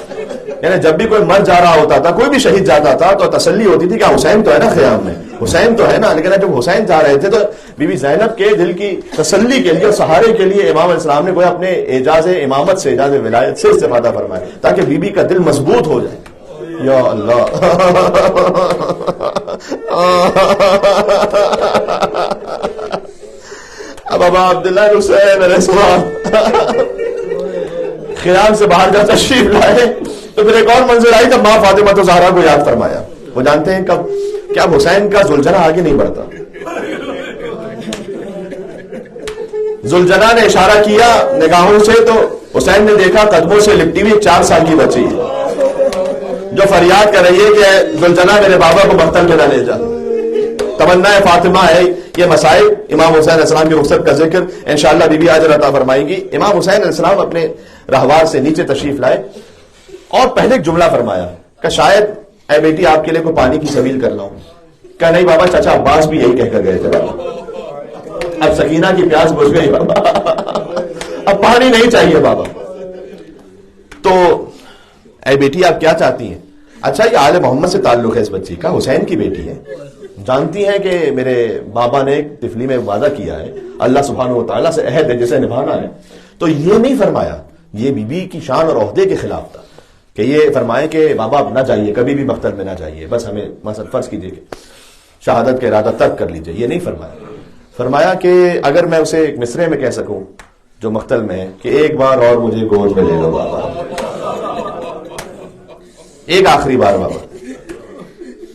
یعنی جب بھی کوئی مر جا رہا ہوتا تھا, کوئی بھی شہید جاتا تھا تو تسلی ہوتی تھی کہ حسین تو ہے نا خیام میں, حسین تو ہے نا. لیکن جب حسین جا رہے تھے تو بی بی زینب کے دل کی تسلی کے لیے اور سہارے کے لیے امام علیہ السلام نے کوئی اپنے اعجاز امامت سے, اعجاز ولایت سے استفادہ فرمایا تاکہ بی بی کا دل مضبوط ہو جائے. یا اللہ اب ابا عبداللہ حسین علیہ السلام خیام سے باہر جب تشریف لائے تو پھر ایک اور منظر آئی تب ماں فاطمہ زہرا کو یاد فرمایا. وہ جانتے ہیں کب کیا حسین کا زلجنا آگے نہیں بڑھتا. زلجنا نے اشارہ کیا نگاہوں سے تو حسین نے دیکھا قدموں سے لپٹی ہوئی 4 سال کی بچی جو فریاد کر رہی ہے کہ زلجنا میرے بابا کو مقتل میں نہ لے جا. تمنا فاطمہ ہے. یہ مسائل امام حسین علیہ السلام کی رخصت کا ذکر انشاءاللہ بی بی آج عطا فرمائیں گی. امام حسین علیہ السلام اپنے رہوار سے نیچے تشریف لائے اور پہلے ایک جملہ فرمایا کہ شاید اے بیٹی آپ کے لیے کوئی پانی کی سبیل کر لاؤں. کہ نہیں بابا, چچا عباس بھی یہی کہہ کر گئے تھے بابا, اب سکینہ کی پیاس بجھ گئی بابا, اب پانی نہیں چاہیے بابا. تو اے بیٹی آپ کیا چاہتی ہیں؟ اچھا یہ آل محمد سے تعلق ہے اس بچی کا, حسین کی بیٹی ہے, جانتی ہیں کہ میرے بابا نے ایک تفلی میں وعدہ کیا ہے, اللہ سبحانہ و تعالیٰ سے عہد ہے جسے نبھانا ہے. تو یہ نہیں فرمایا, یہ بی بی کی شان اور عہدے کے خلاف تھا کہ یہ فرمائے کہ بابا اب نہ جائیے, کبھی بھی مقتل میں نہ جائیے, بس ہمیں مثلا فرض کیجیے کہ شہادت کا ارادہ ترک کر لیجیے. یہ نہیں فرمایا. فرمایا کہ اگر میں اسے ایک مصرے میں کہہ سکوں جو مقتل میں ہے کہ ایک بار اور مجھے گود میں لے لو بابا، ایک آخری بار بابا.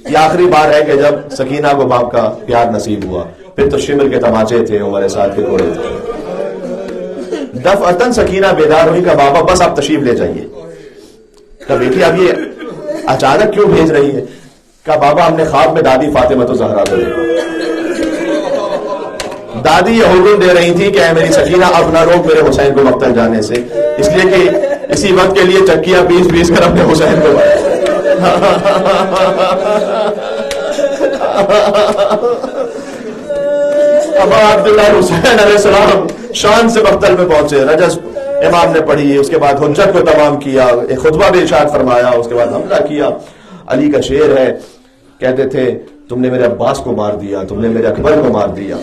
یہ آخری بار ہے کہ جب سکینہ کو باپ کا پیار نصیب ہوا. پھر تو شمر کے تماچے تھے، عمر سعد کے گھوڑے تھے. دفعتاً سکینہ بیدار ہوئی کہ بابا بس آپ تشریف لے جائیے. کہ بیٹی اب یہ اچانک کیوں بھیج رہی ہے؟ کہ بابا ہم نے خواب میں دادی فاطمہ الزہرا کو دیکھا. دادی یہ حکم دے رہی تھی کہ اے میری سکینہ اب نہ روک میرے حسین کو مقتل جانے سے، اس لیے کہ اسی وقت کے لیے چکیاں پیس کر اپنے حسین کو ابا عبداللہ حسین علیہ السلام شان سے مقتل میں پہنچے. رجز امام نے پڑھی، اس کے بعد حجت کو تمام کیا، ایک خطبہ بھی ارشاد فرمایا، اس کے بعد حملہ کیا. علی کا شعر ہے، کہتے تھے تم نے میرے عباس کو مار دیا، تم نے میرے اکبر کو مار دیا،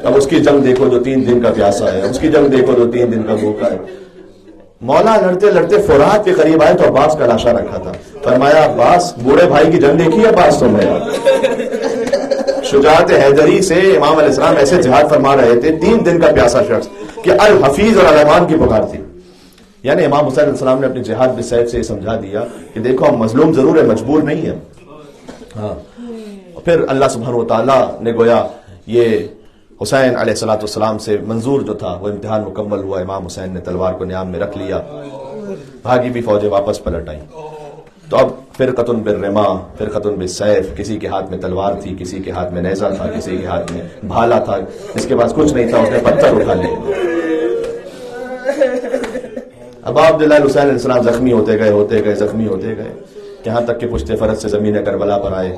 اب اس کی جنگ دیکھو جو 3 دن کا پیاسا ہے، اس کی جنگ دیکھو جو 3 دن کا بھوکا ہے. مولا لڑتے لڑتے فرات کے قریب آئے تو عباس کا لاشا رکھا تھا. فرمایا عباس بوڑھے بھائی کی جنگ دیکھی عباس تم نے؟ شجاعت حیدری سے امام علیہ السلام ایسے جہاد فرما رہے تھے، 3 دن کا پیاسا شخص کہ الحفیظ اور الرحمان کی پکار تھی. یعنی امام حسین علیہ السلام نے اپنے جہاد بالسیف سے سمجھا دیا کہ دیکھو ہم مظلوم ضرور ہے، مجبور نہیں ہے. ہاں پھر اللہ سبحانہ وتعالیٰ نے گویا یہ حسین علیہ الصلوۃ والسلام سے منظور جو تھا وہ امتحان مکمل ہوا. امام حسین نے تلوار کو نیام میں رکھ لیا، بھاگی بھی فوجیں واپس پلٹ آئیں. تو اب فرقۃ بالرما فرقۃ بالسیف، کسی کے ہاتھ میں تلوار تھی، کسی کے ہاتھ میں نیزہ تھا، کسی کے ہاتھ میں بھالا تھا، جس کے پاس کچھ نہیں تھا اس نے پتھر اٹھا لے. اب عبداللہ حسین علیہ السلام زخمی ہوتے گئے زخمی ہوتے گئے، یہاں تک کہ پشت فرس سے زمین کربلا پر آئے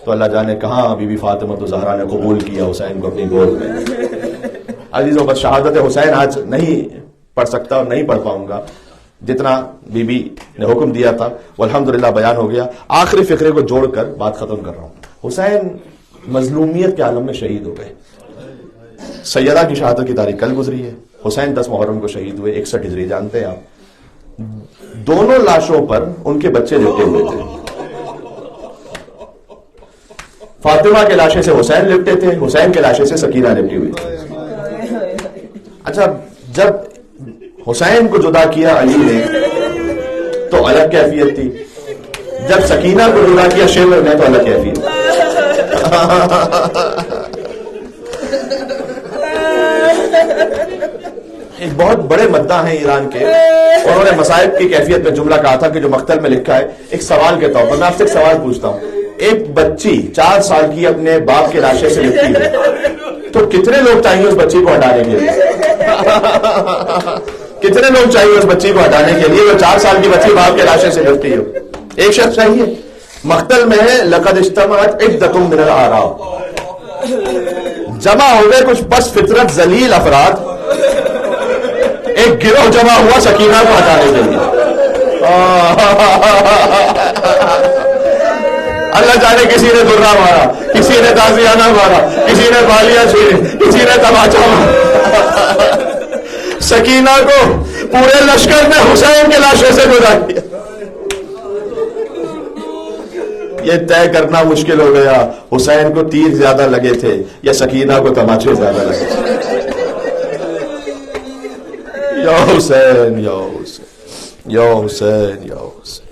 تو اللہ جانے کہاں بی بی فاطمہ الزہرا نے قبول کیا حسین کو اپنی گود میں. عزیزوں بس شہادت حسین آج نہیں پڑھ سکتا اور نہیں پڑھ پاؤں گا، جتنا بی بی نے حکم دیا تھا وہ الحمدللہ بیان ہو گیا. آخری فقرے کو جوڑ کر بات ختم کر رہا ہوں. حسین مظلومیت کے عالم میں شہید ہو گئے. سیدہ کی شہادت کی تاریخ کل گزری ہے. حسین 10 محرم کو شہید ہوئے، 61 ہجری جانتے ہیں آپ. دونوں لاشوں پر ان کے بچے لپٹے ہوئے تھے. فاطمہ کے لاشے سے حسین لپٹے تھے، حسین کے لاشے سے سکینہ لپٹی ہوئی تھی. اچھا جب حسین کو جدا کیا علی نے تو الگ کیفیت تھی، جب سکینہ کو جدا کیا شیور نے تو الگ کیفیت. ایک بہت بڑے مداح ہیں ایران کے، انہوں نے مصائب کی کیفیت میں جملہ کہا تھا کہ جو مقتل میں لکھا ہے. ایک سوال کے طور پر میں آپ سے ایک سوال پوچھتا ہوں، ایک بچی 4 سال کی اپنے باپ کے لاشے سے لپٹی ہے تو کتنے لوگ چاہیے اس بچی کو ہٹانے کے لیے؟ کتنے لوگ چاہیے اس بچی کو ہٹانے کے لیے جو 4 سال کی بچی باپ کے لاشے سے لپٹی ہو؟ ایک شخص چاہیے. مقتل میں ہے لقد اجتمعت عدۃ من الاعراب، جمع ہو گئے کچھ بس فطرت ذلیل افراد، ایک گروہ جمع ہوا سکینہ کو ہٹانے کے لیے. اللہ جانے کسی نے درہ مارا، کسی نے تازیانہ مارا، کسی نے بالیاں چھیڑی، کسی نے تماچا مارا، سکینہ کو پورے لشکر نے حسین کے لاشے سے جدا کیا. یہ طے کرنا مشکل ہو گیا حسین کو تیر زیادہ لگے تھے یا سکینہ کو تماچے زیادہ لگے تھے. یا حسین یا حسین یا حسین یا حسین.